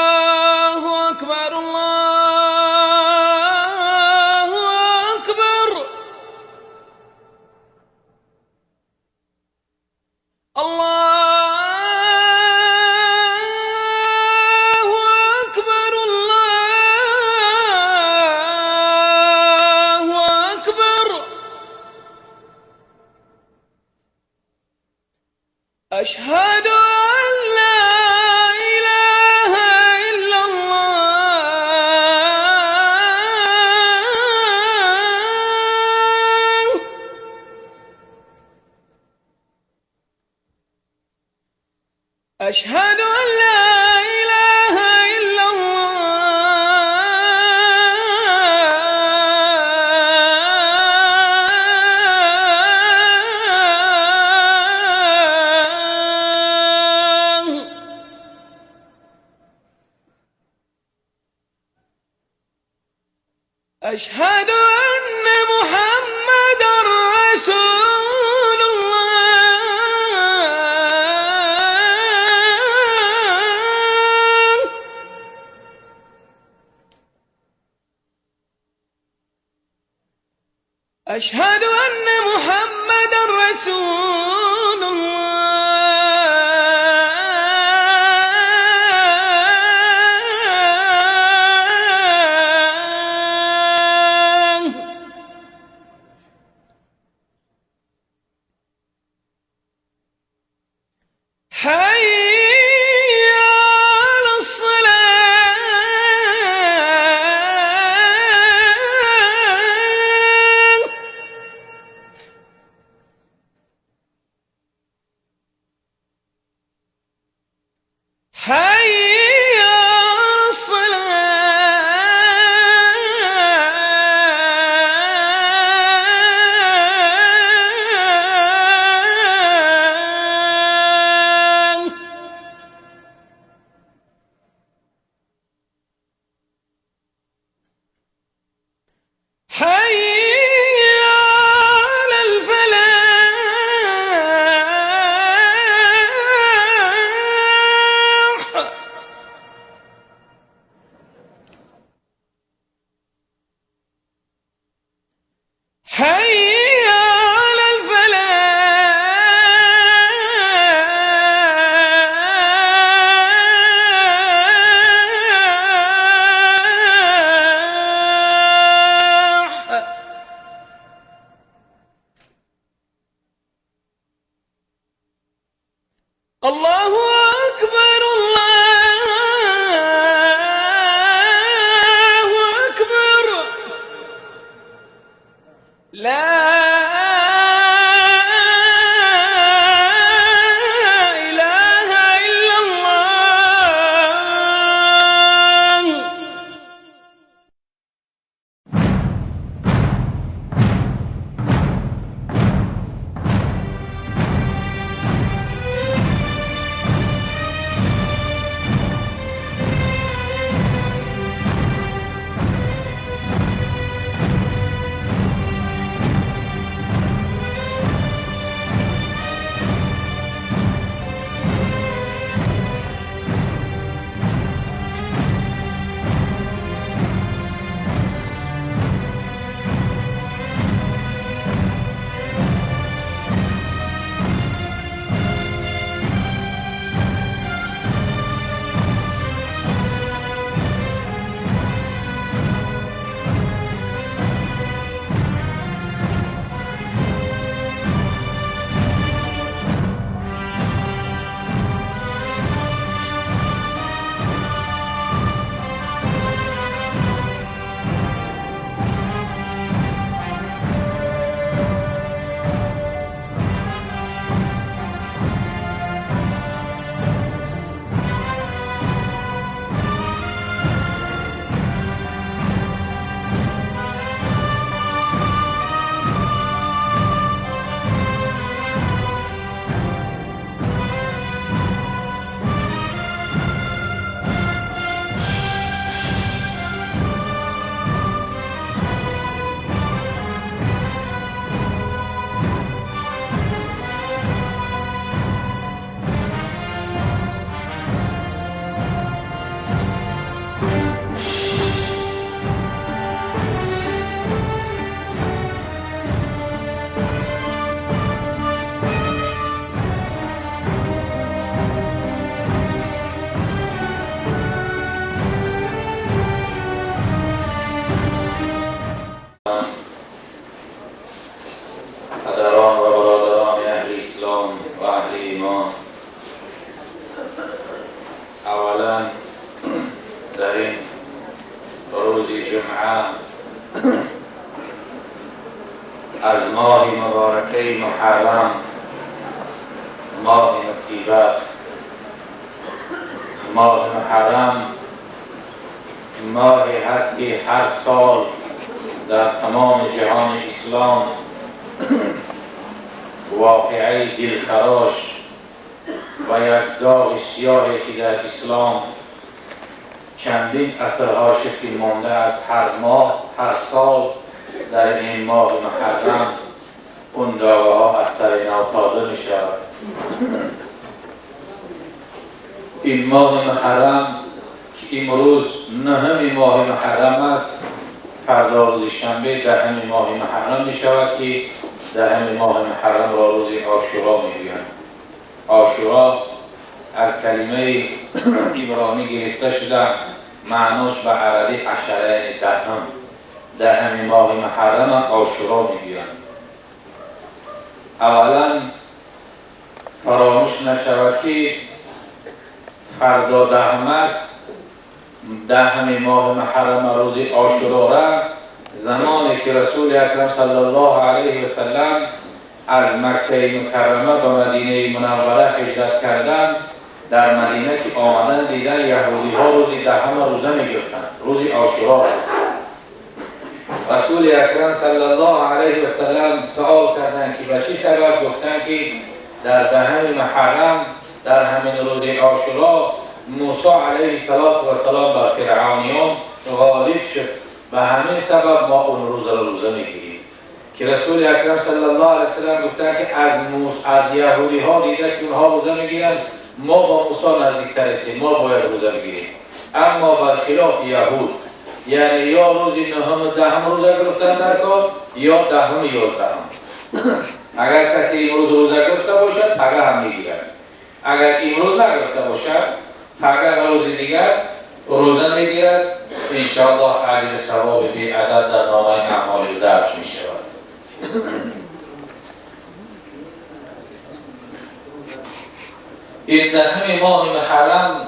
الله أكبر الله أكبر الله أكبر الله أكبر أشهد أن لا إله إلا الله أشهد أن لا إله إلا الله أشهد أن محمدًا رسول الله أشهد أن محمدًا رسول الله حي على الصلاة حي على الصلاة حي على الفلاح حي على الفلاح الله أكبر الله أكبر لا إله إلا الله و اهل ایمان، اولا در این روز جمعه از ماه مبارکه محرم، ماه مصیبت، ماه محرم ماهی هست که هر سال در تمام جهان اسلام واقعه دلخراش و یک داغ سیاهی که در اسلام چندین عصرها شکل مانده از هر ماه، هر سال در این ماه محرم اون داغه ها از سر نو تازه می شود. این ماه محرم که امروز نهم ماه محرم است، فردا روز شنبه دهم ماه محرم می شود که دهم ماه محرم را روز عاشورا می گویند. عاشورا از کلمه عبرانی گرفته شده، معناش به عربی عشره دهم ماه محرم عاشورا می گویند. اولا فراموش نشود که فردا دهم است، دهم ماه محرم روز عاشورا را زمانی که رسول اکرم صلی الله علیه و سلم از مکه مکرمه به مدینه منوره هجرت کردند، در مدینه که آمدن دیدن یهودی ها روز دهم روزه می گرفتند، روز عاشورا. رسول اکرم صلی الله علیه و سلم سوال کردند که به چه سبب؟ گفتند که در دهم محرم در همین روز عاشورا موسی علیه السلام بر فرعونیان غالب شد، به همین سبب ما اون روز را روزه میگیریم. که رسول اکرم صلی الله علیه و سلم گفتند که از یهودی ها دیده که اونها روزه میگیرند، ما با موسی نزدیکتر هستیم، ما باید روزه بگیریم. اما برخلاف یهود، یعنی یا روز نهم و دهم روزه گرفتن در کار، یا دهم و یازدهم. اگر کسی امروز روزه گرفته باشد پگه هم میگیرد، اگر امروز نگرفته باشد پگه روز دیگر روزه میگیرد. انشاءالله اجر ثواب بی عدد در نامه اعمال درج می شود. این دهم ماه محرم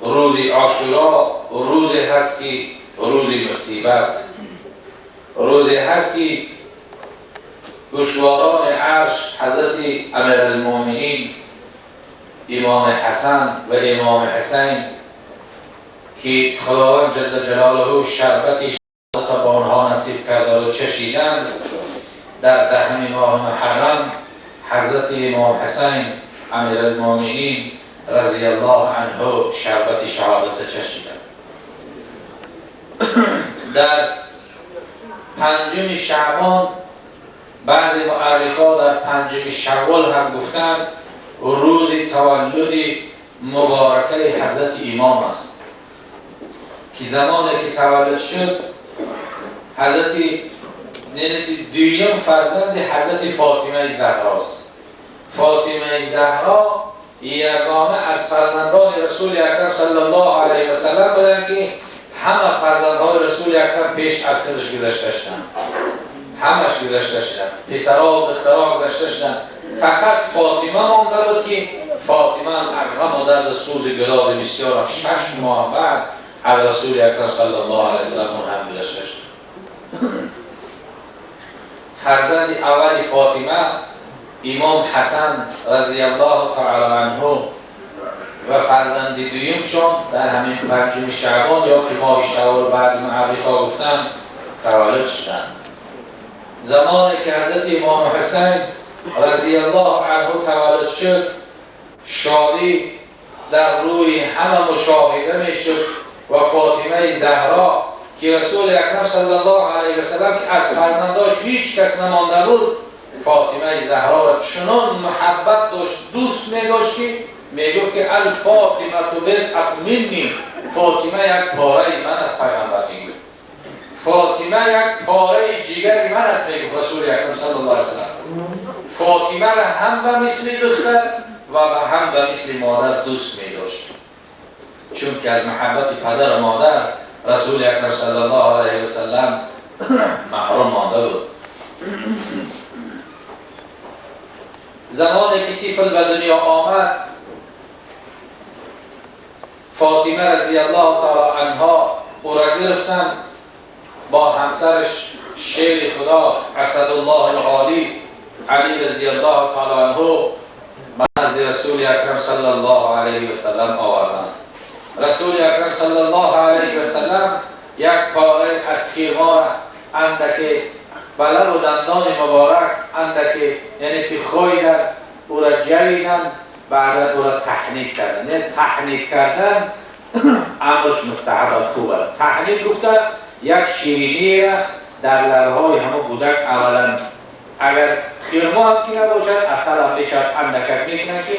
روز عاشورا روزی هست که روز مصیبت، روزی هست که گوشواران عرش حضرت امیرالمومنین امام حسن و امام حسین که خداوند جل جلاله شربتی شهادت به آنها نصیب کرده و چشیدند، در دهم ماه محرم حضرت امام حسین امیرالمومنین رضی الله عنه شربت شهادت چشیدند. در پنجم شعبان بعضی مورخان در پنجم شوال هم گفتند روز تولد مبارکه حضرت امام است، که زمانی که تولد شد حضرت دویم فرزند حضرت فاطمه زهرا است. فاطمه زهرا یگانه از فرزندان رسول اکرم صلی الله علیه و سلم بودند که همه فرزندان رسول اکرم پیش از خودش گذشته شدند، همش گذشته شدند، پسرها و دخترها گذشته شدند. فقط فاطمه مانده بود که فاطمه از غم و درد سوز گداز بسیار 6 ماه بعد از رسول اکرم صلی الله علیه و سلم هم گذشته شد. فرزند اول فاطمه امام حسن رضی الله تعالی عنه و فرزند دویمشان در همین پنجم شعبان یا که ماه شوال بعضی مورخان گفتند تولد شدند. زمانی که حضرت امام حسین رضی الله عنه تولد شد، شادی در روی همه مشاهده می شد و فاطمه زهرا که رسول اکرم صلی الله علیه و سلم که از فرزنداش هیچ کس نمانده بود، فاطمه زهرا را چنان محبت داشت، دوست می داشت که می گفت که الفاطمه بضعة منی، فاطمه یک پاره من از پیغمبر می گفت، فاطمه یک پاره جگر من است می گفت رسول اکرم صلی الله علیه و سلم. فاطمه را هم به مثل دختر و هم به مثل مادر دوست می داشت، چون که از محبت پدر و مادر رسول اکرم صلی الله علیه و سلم محروم مانده بود. زمانی که طفل به دنیا آمد، فاطمه رضی الله تعالی عنها او را گرفتن، با همسرش شیر خدا اسدالله الغالب علی رضی الله تعالی عنه به نزد رسول اکرم صلی الله علیه و سلم آوردند. رسول اکرم صلی الله علیه و سلم یک پاره از خیمار اندک بلر و دندان مبارک اندک، یعنی که خویدن او را جویدن، بعد او را تحنیک کردن. یعنی تحنیک کردن امرش مستحب از خوب است. تحنیک گفتن یک شیرینی را در لبهای همه کودک اولا، اگر خیرما هم که نباشد اصل هم بشد اندکک میکنن که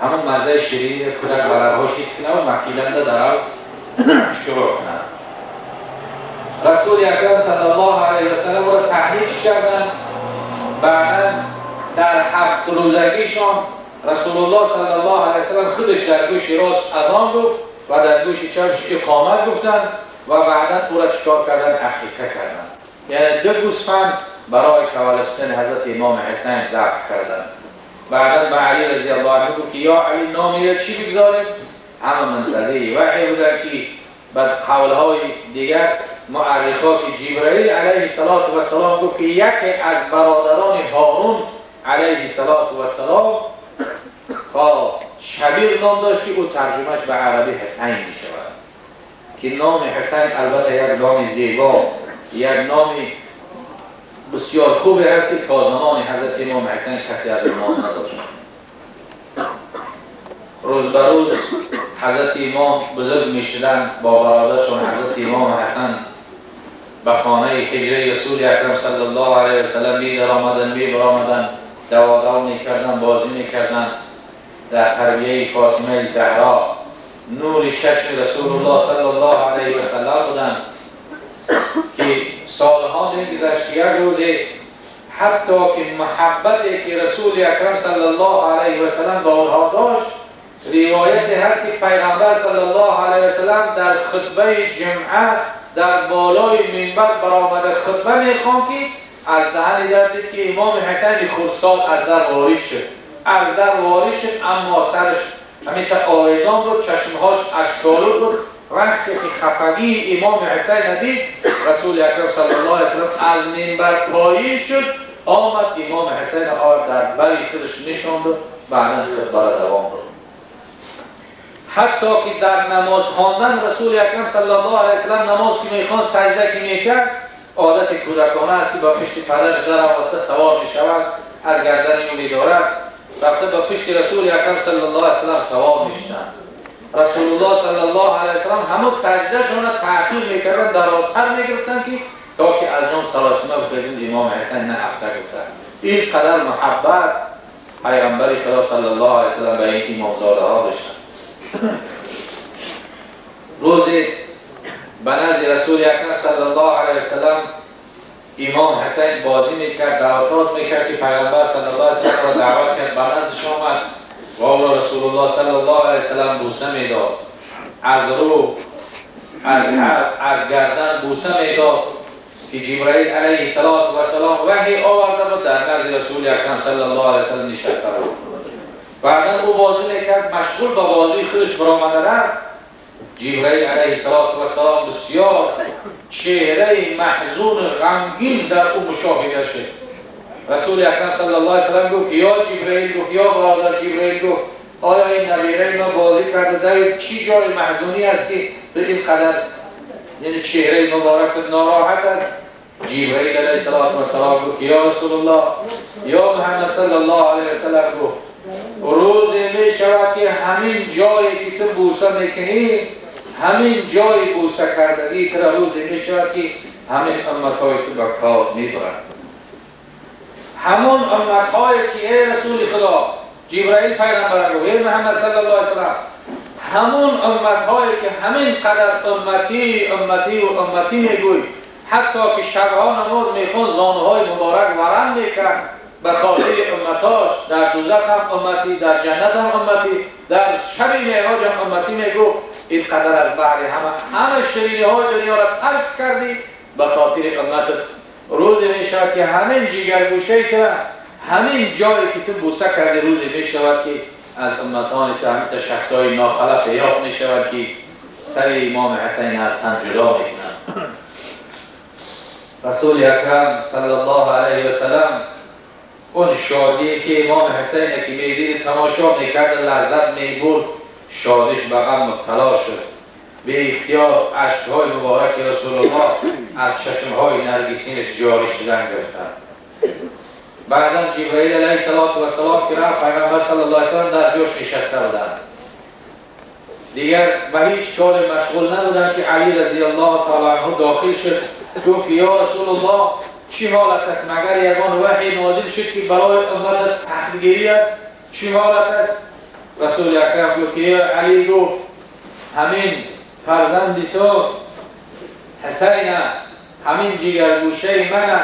همون مزه شیرینی کودک به لبهاش حس کنه و مکیلنده در آن شروع کنن. رسول اکرم صلی الله علیه و سلم را تحریک کردند. بعدا در 7 روزگیشان رسول الله صلی الله علیه و سلم خودش در گوش راست اذان گفت و در گوش چپش اقامت گفتند و بعدا او را چکار کردن؟ عقیقه کردند. یعنی 2 گوسفند برای کالستن حضرت امام حسین ذبح کردند. بعدا به علی رضی الله عنه گفت که یا علی نامی را چی بگذاریم؟ همه منتظری وحی بودن که بعد قولهای دیگر معرخات جبرائیل علیه السلام گفت که یکی از برادران هارون علیه السلام خواه شبیر نام داشت که او ترجمهش به عربی حسین می شود، که نام حسین البته یک نام زیبا، یک نام بسیار خوبی است که کازمان حضرت امام حسین کسی از نام نداشت. روز به روز حضرت امام بزرگ می شدن، با برادرشون حضرت امام حسن به خانه هجره رسول اکرم صلی الله علیه و سلم می در آمدن، می برآمدن، دوادو می کردن، بازی می کردن. در تربیه فاطمه زهرا نور چشم رسول الله صلی الله علیه و سلم بودند که سالها می‌گذشت. یک روزی حتی که محبتی که رسول اکرم صلی الله علیه و سلم با آنها داشت، روایت هست که پیغمبر صلی الله علیه و سلم در خطبه جمعه در بالای منبر برآمده خطبه می‌خواند که از دهن در دید که امام حسین خردسال از در وارد شد. از در وارد شد، اما سرش همین تا آویزان بود، چشمهاش اشکالو بود. وقتی که خفگی امام حسین دید، رسول اکرم صلی الله علیه و سلم از منبر پایین شد، آمد امام حسین آورد در بری خودش نشاند و بعدا خطبه را دوام داد. حتی که در نماز خواندن رسول اکرم صلی الله علیه و سلم نماز که میخواند، سجده که میکرد، عادت کودکانه است که با پشت پدرش در آورده سوار میشود، از گردن او میدارد، رفته با پشت رسول اکرم صلی الله علیه و سلم سوار میشدند. رسول الله صلی الله علیه و سلم همون سجدهشون را تأخیر میکردن، درازتر میگرفتن که تا که از جام سراسیمه بخیزند امام حسین نه افته گفتند. این قدر محبت پیغمبر خدا صلی الله علیه و سلم به این امامزاده ها داشتند. روزی به نزد رسول اکرم صلی الله علیه و سلم امام حسین بازی میکرد، دعوتاز میکرد که پیغمبر صلی الله علیه و سلم را دعوت کرد، به نزدش آمد و او رسول الله صلی الله علیه و سلم بوسه میداد، از رو، از حلق، از گردن بوسه میداد که جبرائیل علیه السلام وحی آورده بود در نزد رسول اکرم صلی الله علیه و سلم نشسته بود. بعدا او بازی میکرد، مشغول با بازی خودش برآمده رفت. جبرائیل علیه السلام بسیار چهره محزون غمگین در او مشاهده شد. رسول اکرم صلی الله علیه و سلم گفت یا جبرائیل، گفت یا برادر جبرائیل، گفت آیا این نبیره ما بازی کرده در چی جای محزونی است که به این قدر یعنی چهره مبارک ناراحت است؟ جبرائیل علیه السلام گفت یا رسول الله، یا محمد صلی الله علیه و سلم، گفت روزی می شود که همین جایی که تو بوسه میکنی، همین جای بوسه کردگی تو روزی می شود که همین امتهای تو به کار میبرند. همون امتهایی که ای رسول خدا، جبرائیل پیغمبر گفت ای محمد صلی الله علیه و سلم، همون امتهایی که همین قدر امتی میگوی، حتی که شبها نماز میخوان زانوهای مبارک ورم میکرد به خاطر امتاش، در دوزخ هم امتی، در جنت هم امتی، در شب معراج هم امتی میگفت این قدر از بحر همه شیرینی های دنیا را ترک کردی به خاطر امتت. روزی میشود که همین جیگرگوشه که همین جایی که تو بوسه کردی روزی می شود که از امتان تا شخصای ناخلف یاد می شود که سر امام حسین از تن جدا می کنند. رسول اکرم صلی الله علیه و سلم اون شادی که امام حسین که می دید تماشا می کرد لذت می بود، شادش به غم مبتلا شد. به اختیار اشک‌های مبارک رسول الله از چشم‌های نرگسینش جاری شدن گرفتند. بعدا جبرائیل علیه السلام که رفت پیغمبر صلی الله علیه و سلم در جوش نشسته بودند. دیگر به هیچ کار مشغول نبودند که علی رضی الله تعالی عنه داخل شد. گفت یا رسول الله چی حالت است؟ مگر یگان وحی نازل شد که برای امت سختگیری است؟ چی حالت است؟ رسول اکرم گفت یا علی، گفت همین فرزند تو حسین، همین جگرگوشه من،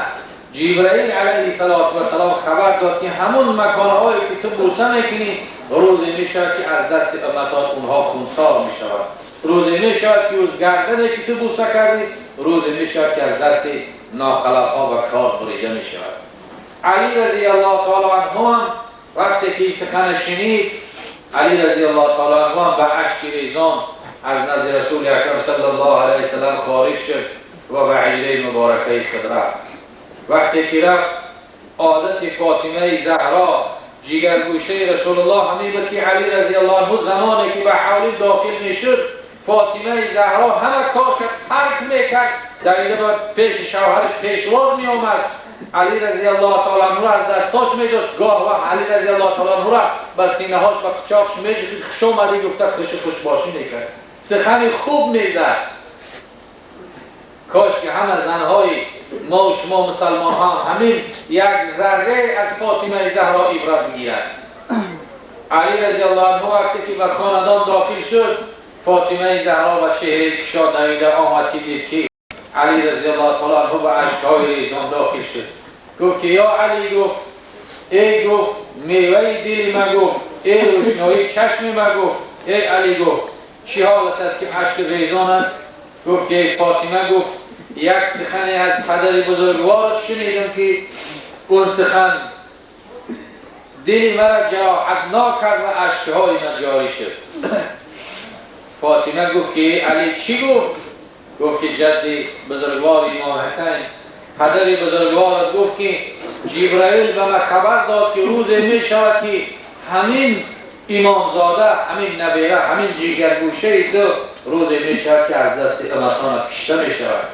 جبرائیل علیه السلام خبر داد که همون مکانهایی که تو بوسه میکنی روزی میشود که از دست امتات اونها خونسار میشود. روزی میشود که از گردنی که تو بوسه کردی روزی میشود که از دست ناخلفها و کار بریده میشود. علی رضی الله تعالی عنه هم وقتی که سخن شنید، علی رضی الله تعالی عنه به اشک ریزان از نزد رسول اکرم صلی الله علیه وسلم خارج شد و به حجره مبارکه خود رفت. وقتی که رفت، عادت فاطمه زهرا جگرگوشه رسول الله همین بود که علی رضی الله عنه زمانی که به حولی داخل میشد، فاطمه زهرا همه کارش ترک میکرد، دویده بود پیش شوهرش پیشواز میآمد. علی رضی الله تعالی عنه از دستاش میداشت، گاه وقت علی رضی الله تعالی عنه را به سینه‌هاش و قچاقش میجوشید. خوش آمدی گفته، خوش باشی میکرد، سخن خوب میزد. کاش که همه زنهای ما و شما مسلمان هم همین یک ذره از فاطمه زهرا عبرت بگیرند. علی رضی الله عنه وقتی که به خاندان داخل شد، فاطمه زهرا و چهره کشاد دویده آمد که دید که علی رضی الله تعالی عنه به اشک‌های ریزان داخل شد. گفت که یا علی، گفت ای، گفت میوه دل ما، گفت ای روشنایی چشم ما، گفت ای علی، گفت چی حالت است که اشک ریزان است؟ گفت که فاطمه، گفت یک سخنی از پدر بزرگوار شنیدم که اون سخن دل مرا جراحتناک کرد و اشک‌های من جاری شد. فاطمه گفت که علی چی گفت؟ گفت که جد بزرگوار امام حسین، پدر بزرگوار، گفت که جبرائیل به من خبر داد که روزی می شود که همین امامزاده، همین نبیره، همین جگرگوشه تو روزی می شود که از دست امتان کشته می شود.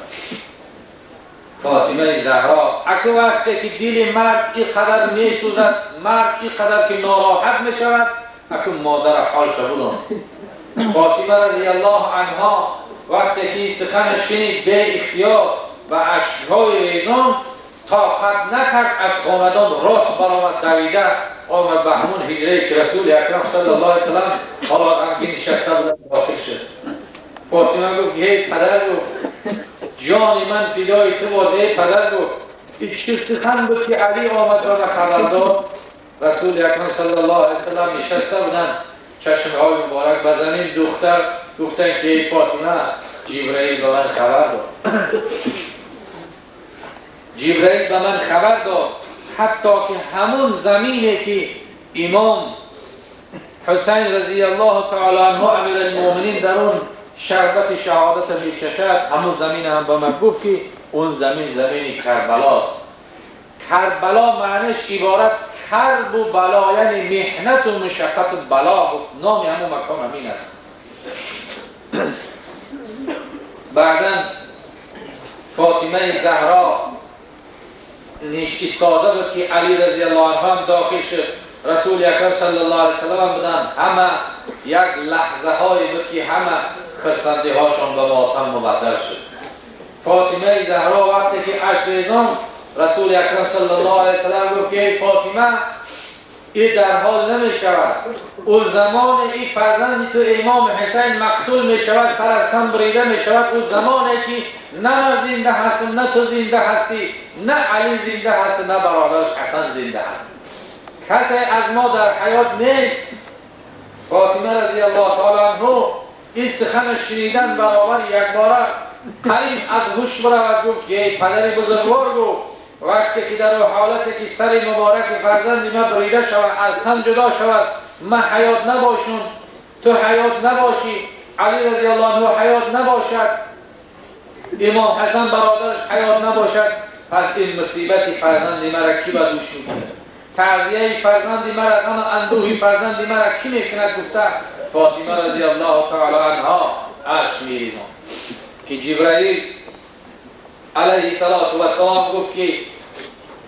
فاطمه زهرا اگه وقتی که دل مرد اینقدر می سوزد، مرد اینقدر که ناراحت می شود، اگه مادر حالش بودم. فاطمه رضی الله عنها وقتی که این سخن شنید، به اختیار و اشک‌های ریزان طاقت نکرد، از خاندان راست برآمد، دویده آمد به همون حجره که رسول اکرم صلی الله علیه وسلم حالا غمگین نشسته بودند داخل شد. فاطمه گفت هی پدر، گفت جان من فدای تو باد، ای پدر، گفت این چه سخن بود که علی آمد را خبر داد؟ رسول اکرم صلی الله علیه وسلم نشسته بودند، چشم‌های مبارک به زمین دوختن، گفتن که ای فاطمه، جبرائیل به من خبر داد. جبرائیل به من خبر داد حتی که همون زمینی که امام حسین رضی الله تعالی عنه امیرالمؤمنین در اون شربت شهادت میکشد، همون زمین هم به من گفت که اون زمین کربلاست. کربلا معنیش عبارت کرب و بلا، یعنی محنت و مشقت و بلا. نام همون مکان همین است. بعدا فاطمه زهرا نیشتی ساده بود که علی رضی الله عنه هم داخل شد. رسول اکرم صلی الله علیه وسلم بودند، همه یک لحظه های بود که همه خرسندی هاشون به ماتم مبدل شد. فاطمه زهرا وقتی که اشک ریزان، رسول اکرم صلی الله علیه وسلم گفت که فاطمه، این در حال نمی شود، او زمان این فرزند تو امام حسین مقتول می شود، سر از تن بریده می شود، او زمانی که نه زنده هست، نه تو زنده هستی، نه علی زنده هست، نه برادرش حسن زنده هست، کسی از ما در حیات نیست. فاطمه رضی الله تعالی عنه این سخن شنیدن برابر یک باره قریب از هوش برود، گفت که پدر بزرگوار، گفت وقتی که در حالتی که سر مبارک فرزند ما بریده شود، از تن جدا شود، من حیات نباشم، تو حیات نباشی، علی رضی الله عنه حیات نباشد، امام حسن برادرش حیات نباشد، پس این مصیبت فرزند مرا کی به دوش میکنه؟ تعزیه فرزند مرا، غم اندوهی فرزند مرا کی میکند؟ گفته فاطمه رضی الله تعالی عنها اشک میریزم که جبرائیل علیه السلام گفت که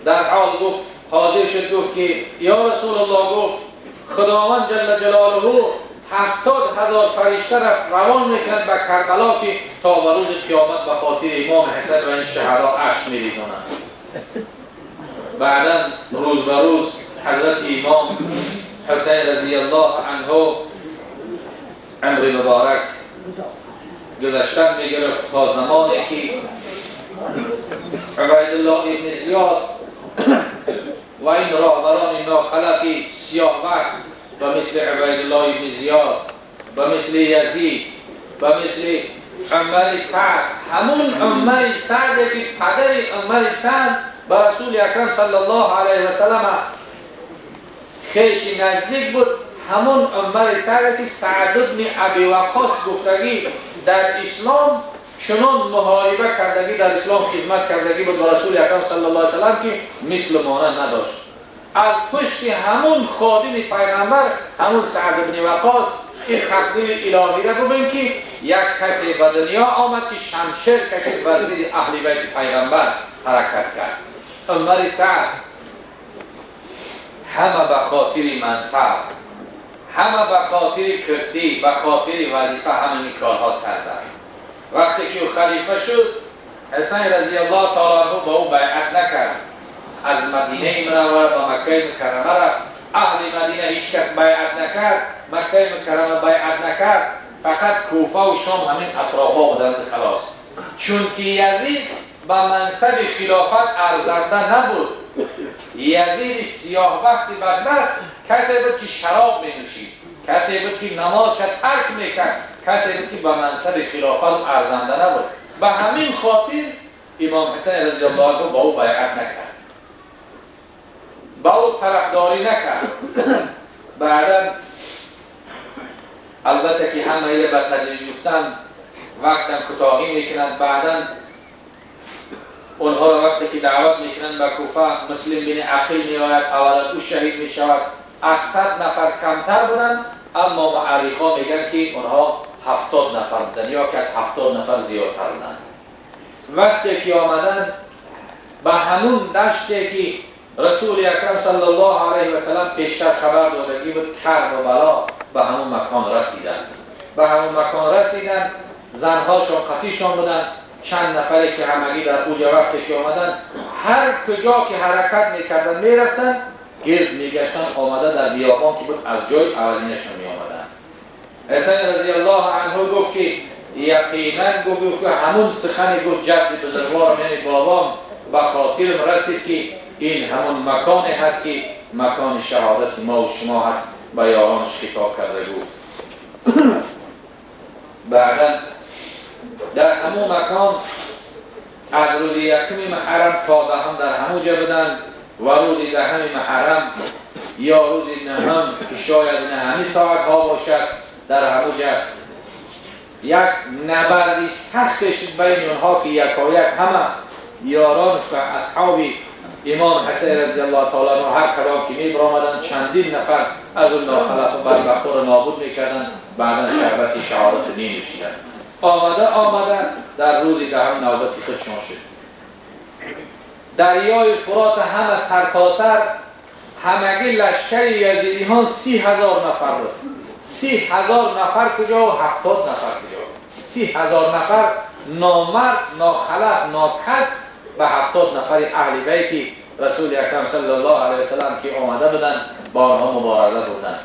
در حال گفت حاضر شد، گفت که یا رسول الله، گفت خداوند جل جلاله 70,000 فرشته را روان میکند به کربلا که تا به روز قیامت به خاطر امام حسن و این شهدا اشک میریزانند. بعدا روز به روز حضرت امام حسین رضی الله عنه عمر مبارک گذشتن میگرفت تا زمانی که عبیدالله ابن زیاد و این راهبران ناخلقی سیاه وقت و مثل عبیدالله ابن زیاد و مثل یزید و مثل عمر سعد، همون عمر سعد که پدر عمر سعد به رسول اکرم صلی الله علیه و سلم خیش نزدیک بود، همون عمر سعد که سعد بن ابی وقاص گفتگی در اسلام چنان محاربه کردگی، در اسلام خدمت کردگی بود با رسول اکرم صلی الله علیه و سلم که مثل مانند نداشت. از پشت همون خادم پیغمبر، همون سعد بن وقاص، این تقدیر الهی را ببین که یک کسی به دنیا آمد که شمشیر کشید بر ضد اهل بیت پیغمبر حرکت کرد. عمر سعد همه به خاطر منصب، همه به خاطر کرسی، به خاطر وظیفه همین کارها سر زد. وقتی که خلیفه شد، حسین رضی الله تعالی عنه با او بیعت نکرد، از مدینه منوره به مکه مکرمه رفت. اهل مدینه هیچ کس بیعت نکرد، مکه مکرمه بیعت نکرد، فقط کوفه و شام همین اطرافا بودند خلاص. چون که یزید به منصب خلافت ارزنده نبود، یزید سیاه وقتی بدبخت کسی بود که شراب می نوشید، کسی بود که نمازش ترک میکرد، کسی بود که به منصب خلافت ارزنده نبود. به همین خاطر امام حسین رضی الله عنه با او بیعت نکرد، با او طرفداری نکرد. بعدا البته که همه ایره به تدریج گفتن، وقتم کوتاهی میکنند. بعدا اونها را وقتی که دعوت میکنند به کوفه، مسلم بن عقیل میآید، اولا او شهید میشود. از 100 نفر کمتر بودند، اما معرخا میگن که اونها 70 نفر بودند یا که از 70 نفر زیادتر بودند. وقتی که آمدن به همون دشتی که رسول اکرم صلی الله علیه و سلم پیشتر خبر دادگی بود، کرب و بلا، به همون مکان رسیدند. به همون مکان رسیدند، زنهاشون خطیشون بودند، چند نفری که همگی در اوجه وقتی که آمدن، هر کجا که حرکت میکردن میرفتن، گرد میگشتن، آمده در بیابان که بود از جای اولینشون میآمدن. حسین رضی الله عنه گفت که یقینا گفت که همون سخن گفت جد بزرگوارم یعنی بابام به خاطرم رسید که این همون مکانی هست که مکان شهادت ما و شما هست، به یارانش خطاب کرده بود. بعدا در همون مکان از روز یکم محرم تا دهم در همونجا بدن و روز دهم محرم یا روز نهم که شاید نهمی ساعت ها باشد، در همونجا یک نبردی سخت شد بین اونها که یکایک همه یاران و اصحاب امام حسین رضی الله تعالی عنه هر کدام که میبرآمدند چندین نفر از اون ناخلق و بدبختا را نابود میکردند، بعدا شربت شهادت نوشیدند. آمده در روز دهم نوبت خودشان شد. دریای فرات همه سرتاسر همگی لشکر یزیدیان 30,000 نفر بود. 30,000 نفر کجا و 70 نفر کجا؟ 30,000 نفر نامرد، ناخلق، ناکس به 70 نفر اهل بیت رسول اکرم صلی الله علیه وسلم که آمده بودند با آنها مبارزه بودند.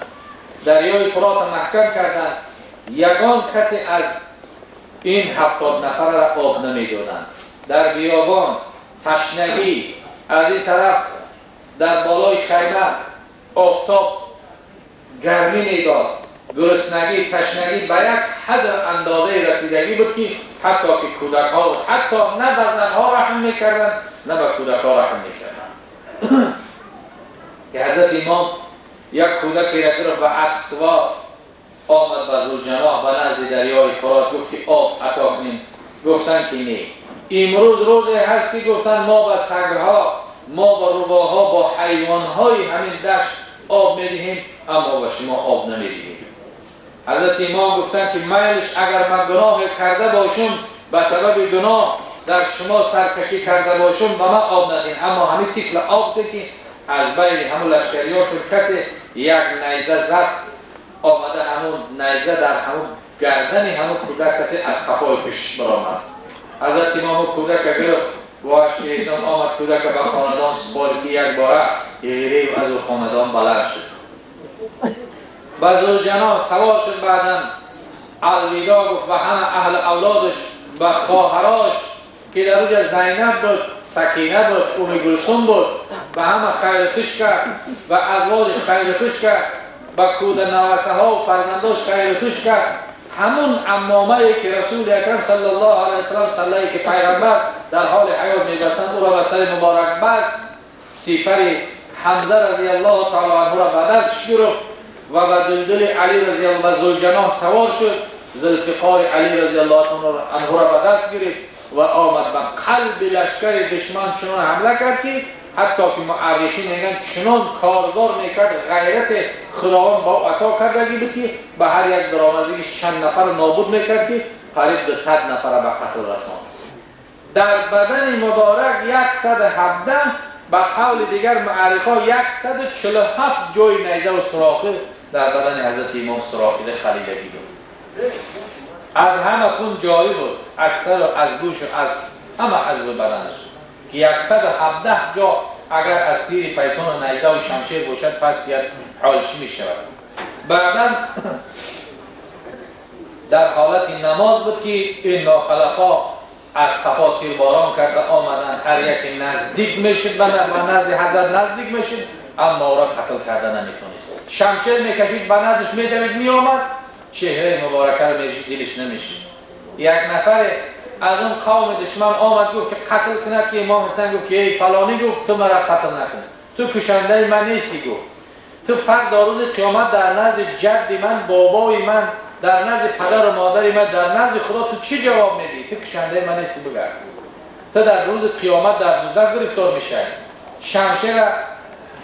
دریای فرات محکم کردند، یگان کسی از این 70 نفر را آب نمیدادند. در بیابان تشنگی، از این طرف در بالای خیمه آفتاب گرمی میداد، گرسنگی، تشنگی به یک حد اندازه رسیدگی بود که حتی که کودک ها حتی نه به زنها رحم میکردن نه به کودک ها رحم میکردن. که حضرت امام یک کودکی را گرفت و اسوا آمد به ذوالجناح به نزد دریای فرات، گفت که آب عطا کنیم. گفتن که نه، امروز روزی هست که گفتن ما به سگها، ما به روباها، با حیوانهای همین دشت آب میدهیم، اما به شما آب نمیدهیم. حضرت امام گفتن که میلش اگر من گناه کرده باشم به سبب گناه در شما سرکشی کرده باشم به من آب ندین، اما همین تیکل آب دیدین. از بین همون لشکریاشون کسی یک نیزه زد، آمده همون نیزه در همون گردن همون کودک کسی از خفای پیش برآمد. حضرت امام کودک گرفت و شیطان آمد کودک به خاندان سپاری که یک باره ایره از او خاندان بلند شد. به ذوالجناح سوار شد، بعدم الوداع گفت و همه اهل اولادش و خواهراش که در اوجه زینب بود، سکینه بود، ام کلثوم بود، و همه خیر خوش کرد و ازواجش خیر خوش کرد و کود نواسه ها و فرزنداش خیر خوش کرد. همون عمامه که رسول اکرم صلی الله علیه وسلم صلی که پیغمبر در حال حیات می‌بستند او را به سر مبارک بست، سیفر حمزه رضی الله تعالی عنه را به دستش گرفت و به دلدل علی رضی الله عنه ذوالجناح سوار شد، ذوالفقار علی رضی الله عنه را به دست گرفت و آمد به قلب لشکر دشمن چنان حمله کرد که حتی که معرخین میگن چنان کارزار میکرد، غیرت خداوند با او عطا کردگی بود که به هر یک درآمدگیش چند نفر نابود میکرد که قریب به 100 نفر به قتل رساند. در بدن مبارک 117، به قول دیگر معرخا 147 جای نیزه و سراخه در بدن حضرت امام سراخیده خلیلگی بود. از همه خون جاری بود، از سر و از گوش و از همه عضو بدنش که 117 جا اگر از تیر پیکان و نیزه و شمشیر باشد پس یک حال چی می شود. بعدا در حالت نماز بود که این ناخلفا از خفا تیرباران کرده آمدن، هر یک نزدیک میشد و نزد حضرت نزدیک میشد، اما او را قتل کرده نمیتونست. شمشیر میکشید به نزدش میدوید میآمد، چهره مبارکه رو دلش نمیشید. یک نفر از اون قوم دشمن آمد گفت که قتل کنه، که امام حسین گفت که ای فلانی گفت تو مرا قتل نکن، تو کشنده من نیستی، گفت تو فردا روز قیامت در نزد جد من، بابای من، در نزد پدر و مادر من، در نزد خدا تو چی جواب میدی؟ تو کشنده من نیستی، بگرد تو در روز قیامت در دوزخ گرفتار میشی. شمشیر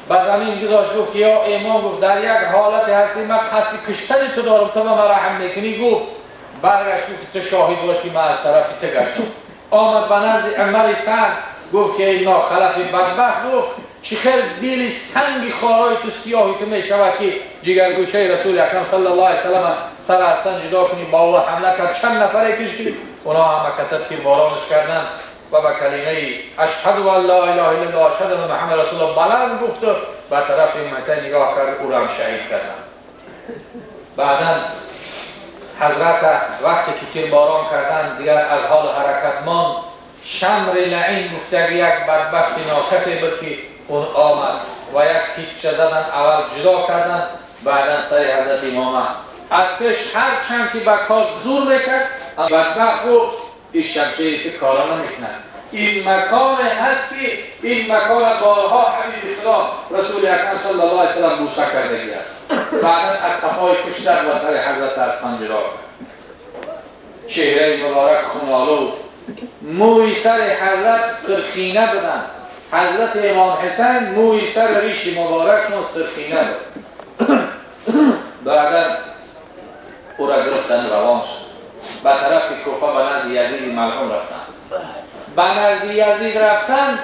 به زمین گذاشت، گفت یا امام گفت در یک حالت هستی من قصد کشتن تو دارم، تو به من رحم میکنی؟ گفت برگشت که تو شاهد باشی من از طرف تو گشتم. آمد به نزد عمر سعد گفت که ای ناخلف بدبخت، گفت چی خیر دل سنگ خارای تو سیاهی تو میشود که جگرگوشه رسول اکرم صلی الله علیه وسلم سر از تن جدا کنی. با او حمله کرد، چند نفره کشید، اونا همه کسر تیربارانش کردند و با کلمه اشهد ان لا اله الا الله اشهد ان محمد رسول الله بلند گفت و به طرف حسین نگاه کرد، او را هم شهید کردند. بعدا حضرت وقتی که تیرباران کردند دیگر از حال حرکت ماند. شمر لعین گفته یک بدبخت ناکسی بود که اون آمد و یک تیتشه زدن، اول جدا کردن، بعدا سر حضرت امام از پیش هر چند که به کار زور میکرد، بدبخت گفت این شمشیری که کارا نمیکنند، این مکان هست که این مکان بارها حبیب خدا رسول اکرم صلی الله علیه وسلم بوسه کردگی است. بعدا از صفای کشتر و سر حضرت از پنجره کرد. چهره مبارک خونالو، موی سر حضرت سرخینه بودن. حضرت امام حسین موی سر ریش مبارکشون سرخینه بود. بعدا او را گرفتن روان شد، به طرف کوفه به نزد یزید ملعون رفتن. به نزد یزید رفتن،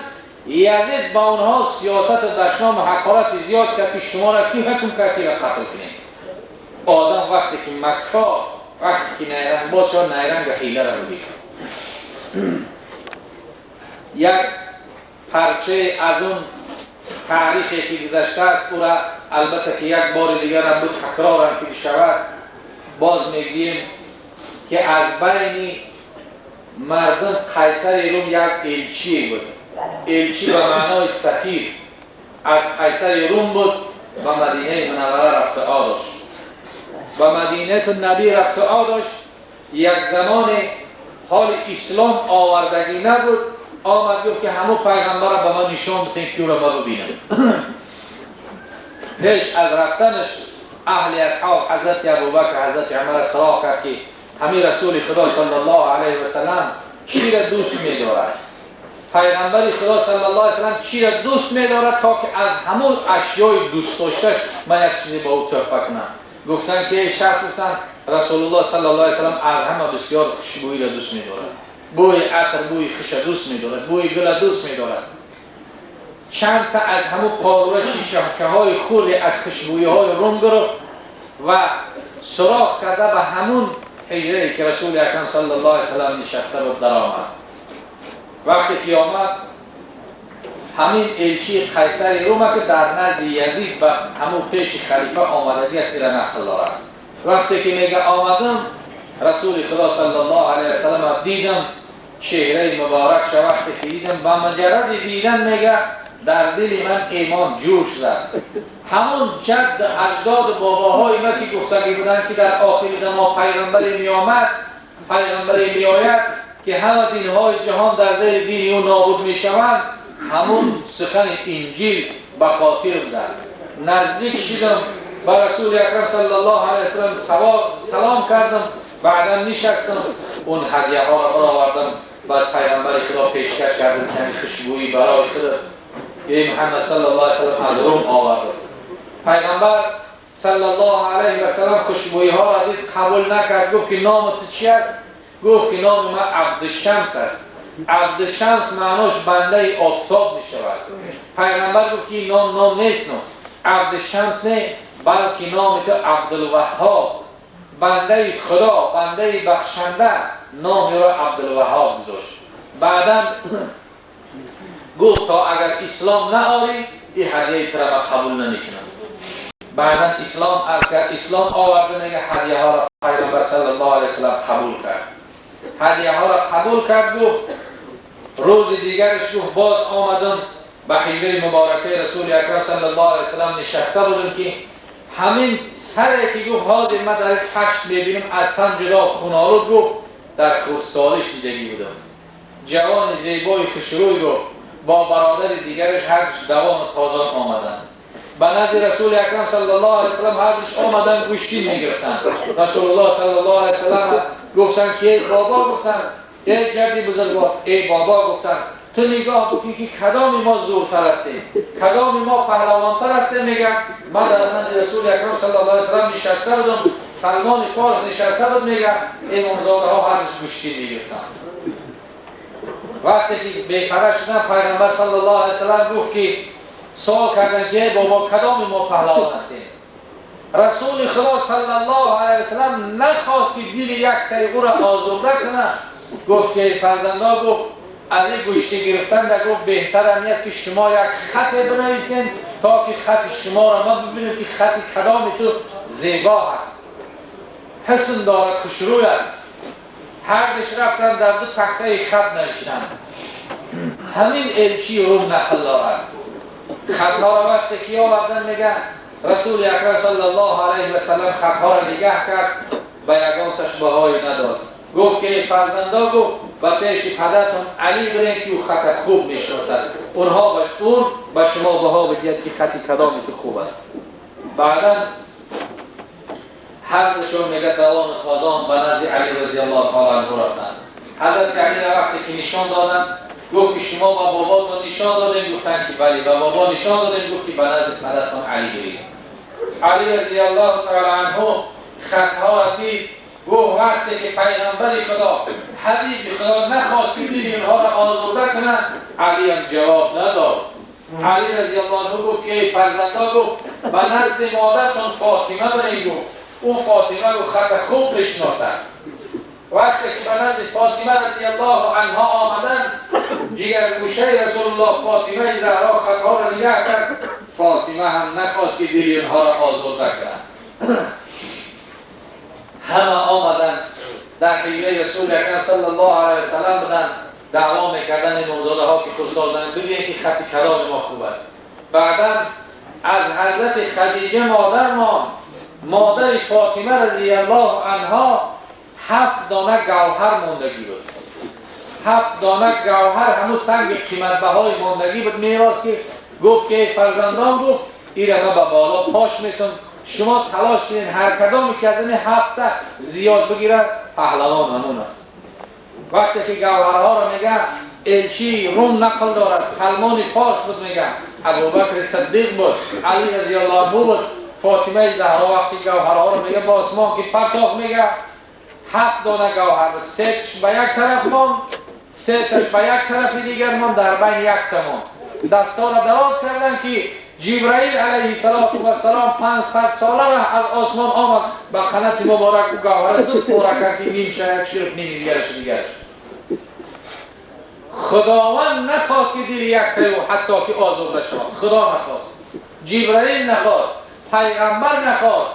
یزید با اونها سیاست دشنام و حقارت زیاد کرد که شما را کی حکم کرد که را قتل کنید. آدم وقتی که مکه، وقتی که نیرنگ باز شد، نیرنگ و حیله را بگید. یک پرچه از اون تاریخی که گذشته است، او را البته که یک بار دیگر هم بود تکرار هم که شود، باز میگیم که از بین مردم قیصر روم یک الچی بود. الچی به معنای سفیر از قیصر روم بود و مدینه منوره رفت آداشت و مدینه تو نبی رفت آداشت. یک زمان حال اسلام آوردگی نبود، آمد گفت که همون پیغمبر را به من نشان بدین که او را ما ببینم. پیش از رفتنش اهل اصحاب حضرت ابوبکر حضرت عمر سوال کرد که همین رسول خدا صلی الله علیه و سلم چی را دوست می‌دارد؟ پیغمبر خدا صلی الله علیه و سلم چی را دوست می‌دارد تا که از همون اشیای دوست داشتش من یک چیزی با او تحفه کنم. گفتن که شخص گفتن رسول الله صلی الله علیه و سلم از همه بسیار خوشبویی را دوست می‌دارد. بوی عطر، بوی خوش دوست می‌دارد، بوی گل دوست می‌دارد. چند تا از همون پارو شیشه‌های خوری از خوشبویی‌های روم گرفت و سراغ کرده به همون حجره‌ای که رسول اکرم صلی الله علیه و سلم نشسته بود در آمد. وقتی که آمد همین الچی قیصر روم که در نزد یزید و همون پیش خلیفه آمدگی است را نقل دارد. وقتی که میگه آمدم رسول خدا صلی الله علیه و سلم دیدم چهره مبارک شو، وقتی که دیدم با مجرد دیدن میگه در دل من ایمان جوش زد. همون جد اجداد باباهای ما که گفتگی بودن که در آخر زمان پیغمبری می آمد، پیغمبری می آید که همه دینهای جهان در دل دین او نابود می شوند، همون سخن انجیل به خاطر زد. نزدیک شدم با رسول اکرم صلی الله علیه و سلم سلام کردم، بعدا نشستم اون هدیه ها را برآوردم بعد پیغمبر خدا پیشکش کردم که خوشبویی برای خود ای محمد صلی الله علیه و سلم از روم آورد. پیغمبر صلی الله علیه و سلم خوشبویی ها را دید، قبول نکرد. گفت که نام تو چی است؟ گفت که نام من عبدالشمس است. عبدالشمس معناش بنده آفتاب می شود. پیغمبر گفت که نام نیست، عبدالشمس نه، بلکه نام تو عبدالوهاب، بنده خدا، بنده بخشنده، نام را عبدالوهاب گذاشت. بعدا گفت تا اگر اسلام نآوری این هدیه تو را قبول نمیکنم. بعدا اسلام آورده میگه هدیه ها را پیغمبر صلی الله علیه و سلم قبول کرد. هدیه ها را قبول کرد. گفت روز دیگرش گفت باز آمدم به حجره مبارکه رسول اکرم صلی الله علیه و سلم نشسته بودم که همین سری که گفت حاضر ما در خشت میبینیم از تن جدا خونالود، گفت در خردسالی زندگی بودم. جوان زیبای خوشروی رو با برادر دیگرش هرش دوام تازان آمدن. به نزد رسول اکرم صلی الله علیه و سلم هرش آمدن گوشتی میگرفتن. رسول الله صلی الله علیه و سلم گفتن که ای بابا، گفتن ای جدی بزرگوار، ای بابا، گفتن تو نگاه بکنی که کدام ما زورتر هستیم، کدام ما پهلوانتر هستیم. میگم من در نزد رسول اکرم صلی الله علیه و سلم نشسته بودم، سلمان فارس نشسته بود، میگم امامزاده ها هرش گوشتی میگرفتن. وقتی که بیخبر شدن پیغمبر صلی الله علیه و سلم گفت که سوال کردن که بابا کدام ما پهلوان هستیم. رسول خدا صلی الله علیه و سلم نخواست که دل یک طریقو را آزرده کنه. گفت که فرزندا، گفت علی گوشتی گرفتن در گفت بهتر همی است که شما یک خط بنویسین تا که خط شما را ما ببینیم که خط کدام تو زیبا هست، حسن دارد، خوشروی است. هر دش رفتن در دو تخته خط نوشتن. همین الچی روم نقل دارد. خطها را وقتی که آوردن میگه رسول اکرم صلی الله علیه و سلم خطها را نگه کرد، به یگان تشبههایی نداد. گفت که فرزندا، گفت به پیش پدرتون علی برین که او خط خوب میشناسد، اونها به شما بها بگید که خط کدام تو خوب است. بعدا هر دشون میگه دوام تازان به نزد علی رضی الله تعالی عنه رفتن. حضرت علی را وقتی که نشان دادن گفت که شما با باباتون نشان دادین؟ گفتن که بله. به بابا نشان دادین؟ گفت که به نزد پدرتون علی برید. علی رضی الله تعالی عنه خطها را دید. گفت وقتی که پیغمبر خدا حبیب خدا نخواست که دین اینها را آزرده کنند، علی هم جواب نداد. علی رضی الله عنه گفت که فرزندا، گفت به نزد مادرتون فاطمه برید. گفت اون فاطمه رو خط خوب بشناسد. وقتی که به نزد فاطمه رضی الله عنها آمدن، جگرگوشه رسول الله فاطمه زهرا خطها را نگه کرد. فاطمه هم نخواست که دل اینها را آزرده کنند. همه آمدن در حجره رسول اکرم صلی الله علیه و سلم بودن، دعوا میکردن امامزاده ها که خود سالدن ببین که خط کلام ما خوب است. بعدا از حضرت خدیجه مادر فاطمه رضی الله عنها 7 دانه گوهر موندگی بود. 7 دانه گوهر همون سنگ قیمت بهای ماندگی بود میراث که گفت که فرزندان گفت این را به بالا پاش میتون شما تلاش کنین هر کدام که از این 7 زیاد بگیرد پهلوان همون است. وقتی که گوهرها را میگه الچی روم نقل دارد سلمان فارس بود میگه ابوبکر صدیق بود علی رضی الله عنه بود فاطمه زهرا وقتی گوهرها را میگه با آسمان که پرتاب میگه 7 دانه گوهر بود 3 تاش به یک طرف ماند 3 تاش به یک طرف دیگر ماند در بین یک تمام دستا را دراز کردن که جبرائیل علیه السلام 500 ساله از آسمان آمد به قنات مبارک و گوهر دو پاره کرد که نیم شاید شرف نیم دیگرش خداوند نخواست که دل یک تایو حتی که آزرده شد خدا نخواست جبرائیل نخواست پیغمبر نخواست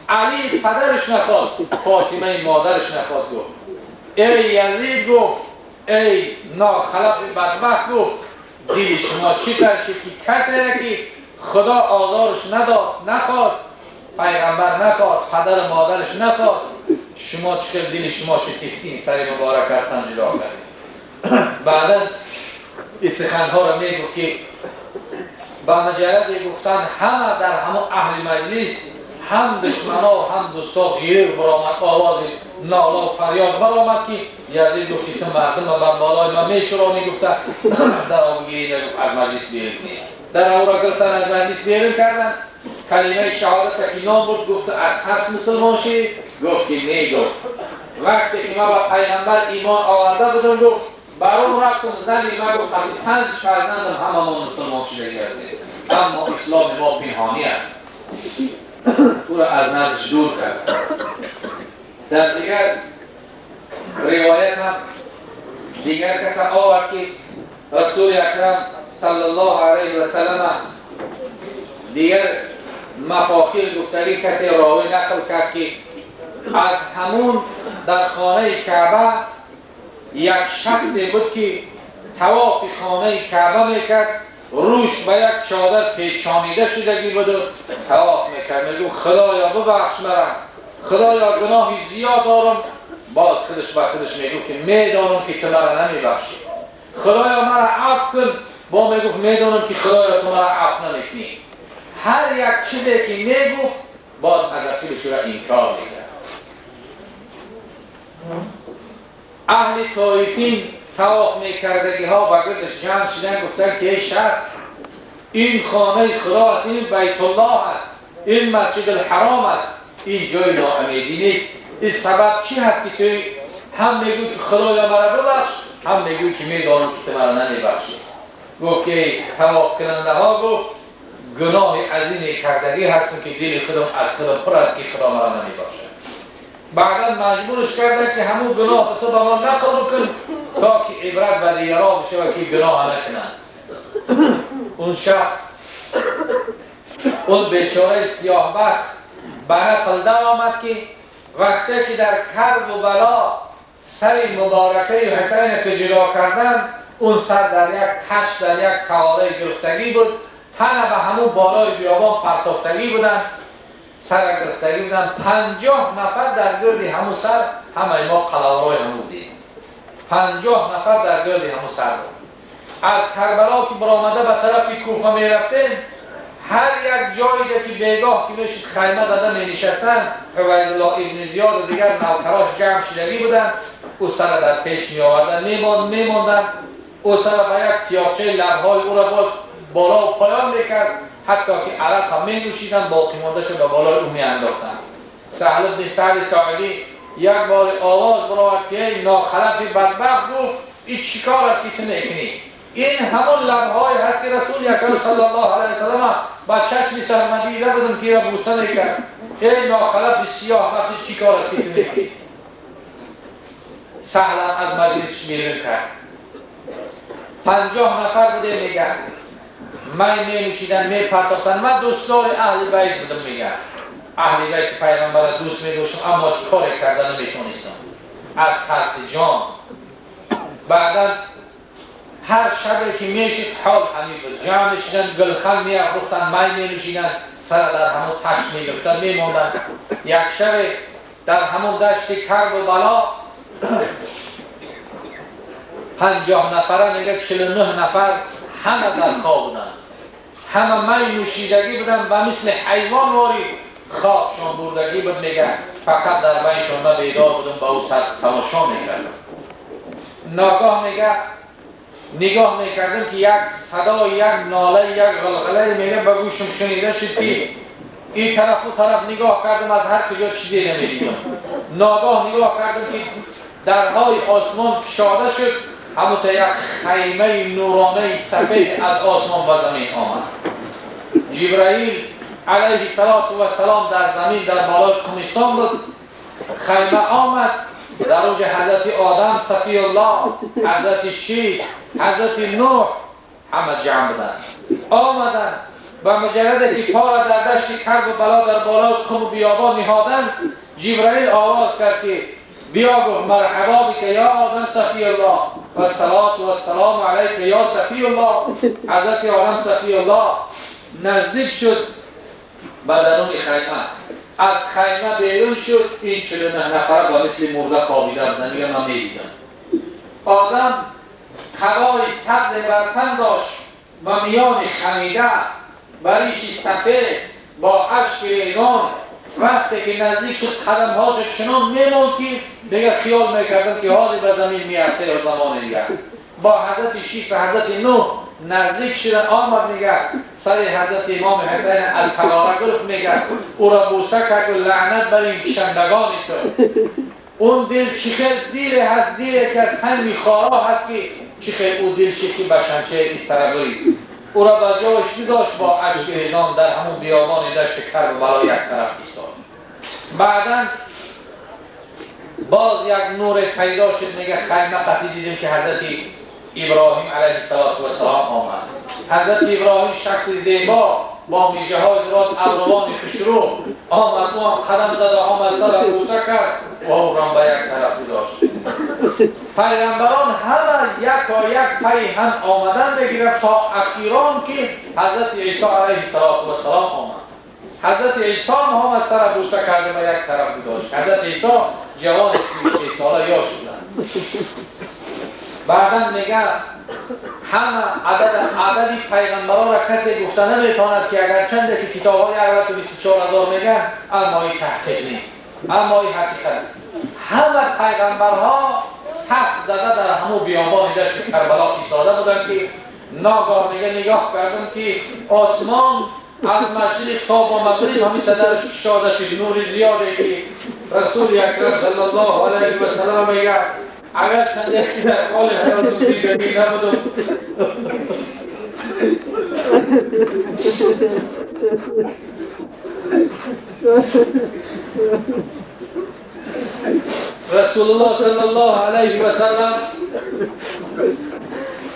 علی پدرش نخواست فاطمه مادرش نخواست گفت ای یزید گفت ای ناخلق بدبخت گفت دل شما چی ترشه که کسی که خدا آزارش نداد نخواست پیغمبر نخواست پدر مادرش نخواست شما چقدر دل شما شکستین سر مبارک هستن جدا کردین. بعدا این سخنها را میگفت که با مجرد گفتن همه در همه اهل مجلس هم دشمنا و هم دوستا غیر برآمد آواز نالا و فریاد برآمد که یزید گفت تو مردم بر بالای من میشورانی گفته در آبگیری نگفت از مجلس بیرون در او را گرفتن از مجلس بیرون کردن کلمه شهادت که نام بود گفت از پس مسلمان شید گفت که نه گفت وقتی که ما با پیغمبر ایمان آورده بودم گفت برام رفتم زنی ما گفت از 5 فرزندم همه ما مسلمان شده هستیم اما اسلام ما پنهانی است او را از نزدش دور کرد. در دیگر روایت هم دیگر کس آورد که رسول اکرم صلی الله علیه و سلم دیگر مفاخیر گفتگی کسی راوی نقل کرد که از همون در خانه کعبه یک شخصی بود که طواف خانه کعبه میکرد روش به یک چادر پیچانیده شدگی بود و طواف میکرد میگو خدایا ببخش مرا خدایا گناهی زیاد دارم باز خودش به خودش میگو که میدانم که تو مرا نمیبخشی خدایا مرا عفو کن با میگفت میدانم که خدایا تو مرا عفو نمیکنی هر یک چیزی که میگفت باز از عقیدش را انکار میکرد. اهل طایفین طواف میکردگی ها با گردش جمع شدن گفتن که ای شخص این خانه خدا است این بیت الله است این مسجد الحرام است این جای ناامیدی نیست این سبب چی هستی که هم میگوی که خدایا مرا ببخش هم میگوی که میدانم که تو مرا نمیبخشی گفت که طواف کننده ها گفت گناه عظیم کردگی هستم که دل خودم از خودم پر است که خدا مرا نمیبخشه بعدا مجبورش کردن که همون گناه تو به ما نقل بکن تا که عبرت و دیگران بشه و که گناه نکنن. اون شخص اون بیچاره سیاه بخت به نقل در آمد که وقتی که در کرب و بلا سر مبارکه حسین که جدا کردن اون سر در یک تش در یک قواره گرفتگی بود تنه به همون بالای بیابان پرتافتگی بودن سر گرفتگی بودن 50 نفر در گرد همون سر همه ما قلاورای همون بودیم 50 نفر در گرد همون سر بود. از کربلا که برآمده به طرف کوفه می رفتیم هر یک جایی که بیگاه که میشد خیمه زده می نشستن عبیدالله ابن زیاد و دیگر نوکراش جمع شدگی بودن او سر در پیش می آوردن میماندن او سر به یک تیاقچه لبهای او را بالا و پایان میکرد حتی که عرق هم می نوشیدن باقی مانده شد به بالای او می انداختن. سهل بن سعد ساعدی یک بار آواز برآورد که ناخلف بدبخت گفت این چیکار است که تو میکنی؟ این همون لبهای هست که رسول اکرم صلی الله علیه وسلم با چشم سرمدی دیده بودن که را بوسه میکرد ای ناخلف سیاه وقتی چیکار است که تو میکنی؟ سهل از مجلس بیرون کرد 50 نفر بوده میگن می نوشیدن می پرداختن من دوستدار اهل بیت بودم میگن اهل بیت پیغمبر دوست میداشتم اما کار کردن نمیتونستم از ترس جان. بعدا هر شبی که میشید حال همین بود جمع میشیدن گلخل میافروختن می نوشیدن سر در همون تشت میگرفتن میموندن. یک شب در همون دشت کرب و بلا 50 نفره میگه 49 نفر همه در خواب بودن، همه می نوشیدگی بودن و مثل حیوان واری خوابشان بردگی بود. میگه فقط در بینشان من بیدار بودم با او سر تماشا میکردم. ناگاه میگه نگاه میکردم که یک صدا، یک ناله، یک غلغله میگه به گوشم شنیده شد که این طرف و طرف نگاه کردم، از هر کجا چیزی نمیدیدم. ناگاه نگاه کردم که درهای آسمان کشاده شد، همونطور یک خیمه نورانه سفید از آسمان و زمین آمد. جبرائیل علیه السلام در زمین در بالای کمیستان بود. خیمه آمد، در اوج حضرت آدم صفی الله، حضرت شیش، حضرت نوح همه جمع بودن. آمدن و مجرد که پا در دشت کرب و بلا در بالای قم و بیابان نهادن، جبرائیل آواز کرد که بیا گفت مرحبا بک یا آدم صفی الله و السلام علیک یا صفی الله. حضرت آدم صفی الله نزدیک شد به درون خیمه. از خیمه بیرون شد. این 49 نفر با مثل مرده خوابیده بودن. میگه من میدیدم. آدم قبای سبز برتن داشت و میان خمیده بریشی سفید با اشک ریزان. وقتی که نزدیک شد قدم هاش چنان میموند که دیگه خیال میکردن که حاضر به زمین میافته یا زمان دیگر. با حضرت شیش و حضرت نوح نزدیک شدن. آمد میگه سر حضرت امام حسین الفلاره گرفت، میگه او را بوسه کرد و لعنت بر این کشندگان تو. اون دل چخیل دیره هست، دیره که از همین خارا هست که چخیل او دل شکی بشنچه این سرگوی. او را به جایش داشت با اشک ریزان در همون بیابان دشت کربلا یک طرف ایستاد. بعداً باز یک نور پیدا شد. میگه خیمه قطعی دیدیم که حضرت ابراهیم علیه السلام آمد. حضرت ابراهیم شخص زیبا با میجه های دراز، ابروان خوشرو آمد. او هم قدم زد و آمد سر بوسه کرد و او را به یک طرف گذاشت. پیغمبران همه یک پی هم آمدن بگیرد تا اخیران که حضرت عیسی علیه السلام آمد. حضرت عیسی هم از سر بوسه کرده به یک طرف گذاشت. حضرت عیسی جوان 33 ساله یا شدن. بعدا میگه همه عددی پیغمبران را کسی گفته نمیتواند که اگر چند که کتاب های 24,000 میگن، اما این تحقیق نیست، اما این حقیقت. همه پیغمبرها صف زده در همون بیابان دشت کربلا ایستاده بودن که ناگاه میگه نگاه کردم که آسمان از مشرق تا با مغرب همین درش کشاده شد. نور زیاده که رسول اکرم صلی الله علیه و سلم میگه اگر چند که در حال حیات دیگری نبودم رسول الله صلی الله علیه و سلم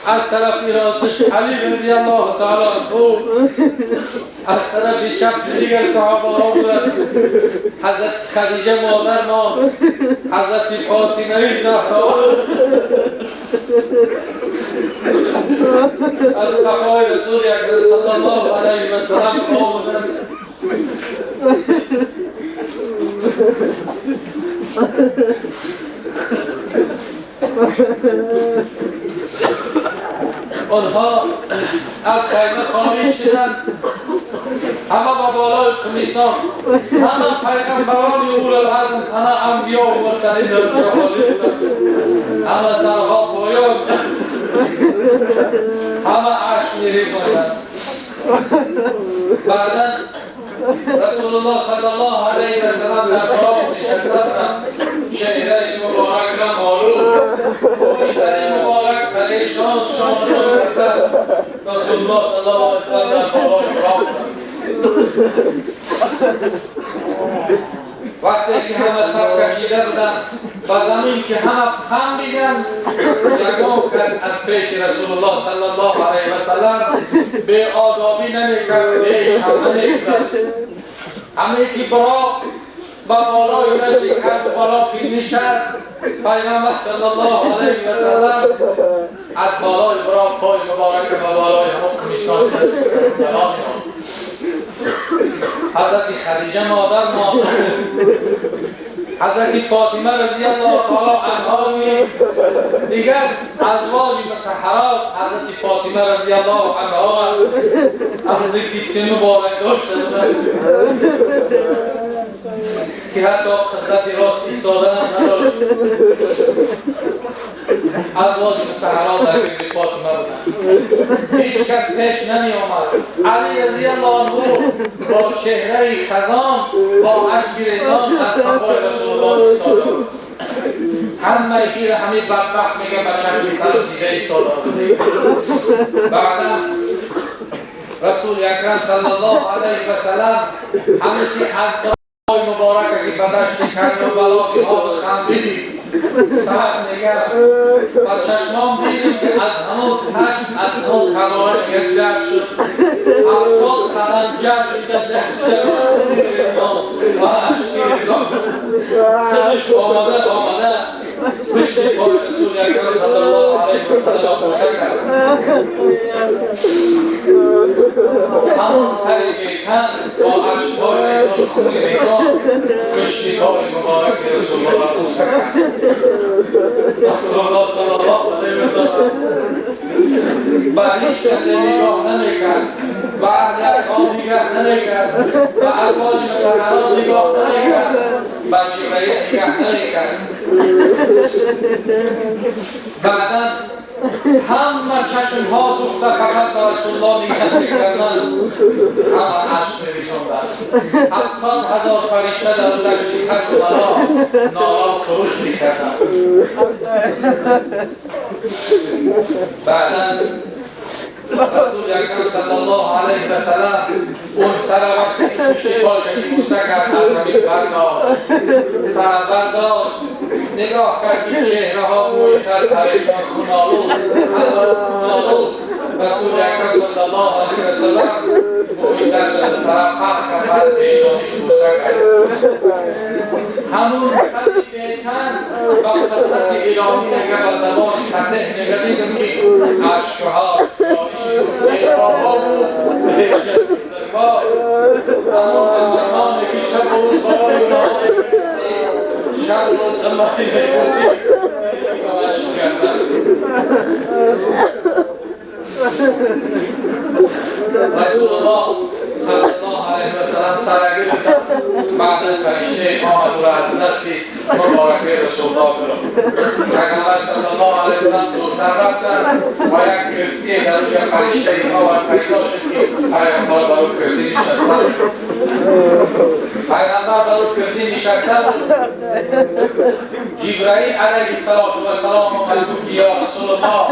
از طرف راستش علی رضی الله تعالی عنه، از طرف چپ دیگر صحابه ها بودن. حضرت خدیجه مادر ما، حضرت فاطمه زهرا از قفای رسول اکرم صلی الله علیه و سلم آمدند. آنها از خیمه خارج شدند، همه با بالای کمیسان، همه پیغمبران اولوالعزم، همه انبیا و مرسلین در اونجا حاضر بودند، همه سرها پایان، همه اشک میریزاندند. بعدا رسول الله صلی الله علیه و سلم در باغ نشستند، چهره مبارک را معلوم، سر مبارک پریشان شان رو گرفتند. رسول الله صلی الله علیه و سلم در بالای براق وقتی که همه صف کشیده بودند و زمین که همه خم بیدن، یکم کس از پیش رسول الله صلی الله علیه و سلم به آدابی نمیکرد، بهش هم نمیکرد. همه که براق با بالای رشی کرد و بالا که نشست، پیغمبر صلی الله علیه و سلم از بالای براق پای مبارک و بالای همون کمیسان نشست. حضرت خدیجه مادر ما حضرت فاطمه رضی الله تعالی عنها دیگر ازواج مطهرات حضرت فاطمه رضی الله عنها از کیسه مبارک داشتند که حتی قدرت راست ایستادن نداشت. ازواج مطهرات در بین فاطمه بودند. هیچ کس پیش نمی آمد. علی رضی الله عنه با چهره خزان با اشک ریزان از صفای رسول الله ایستاده بود. همه گیر همه بدبخت میگه با چشم سر دیگه ایستاده بود. بعدا رسول اکرم صلی الله علیه و سلم همه از دای مبارک که بدشت کرد و بلا ها خندیدی سعد نگر و چشمان دیدیم که از همون تشت از همون قراره نگر جب شد 70 قدم جب شده و اشکی ریزان خودش آمده پشت پای رسول اکرم صلی الله علیه و سلم بوسه کرد. همون سر گیتن با اشکای ریزان خونی ریزان پشت پای مبارک رسول الله بوسه کرد. رسول الله صلی الله علیه و سلم به هیچ کسی نگاه نمیکرد، به اهل اصحاب نگاه نمیکرد، به ازواج مطهرات نگاه نمیکرد، به جبرئیل نگاه نمیکرد. بعدا همه چشم ها دوخته فقط به رسول الله نگاه میکردن، همه عشق میریزاندند. 70,000 فرشته در دشت کربلا نارا خروش میکردند. بعدا رسول اکرم صلی الله علیه و سلم اون سر وقتی پشت پاشه که بوسه کرد از زمین برداشت، سر برداشت، نگاه کرد که چهره ها موی سر پریشان خونالود رسول اکرم صلی الله علیه و سلم موی سر شد طرف خط کرد از پیشانیش بوسه کرد. همون سر بیتن با قدرت الهی نگه با زبان تصح نگه دیدم که عشقها همون امرمانه که شب و روز برای اونها شب و روز خلمتی بیگوزی که عشق کردن. رسول الله صلی الله علیه و سلم سرگیر بعد از فرشته آمد و از دستی مبارکه رسول الله گرفت. پیغمبر صلی الله علیه و سلم دورتر رفتن و یک کرسی در روی فرشته آمد پیدا شد که پیغمبر بر اون کرسی نشستن. پیغمبر بر اون کرسی نشستن. جبرئیل علیه السلام آمد گفت یا رسول الله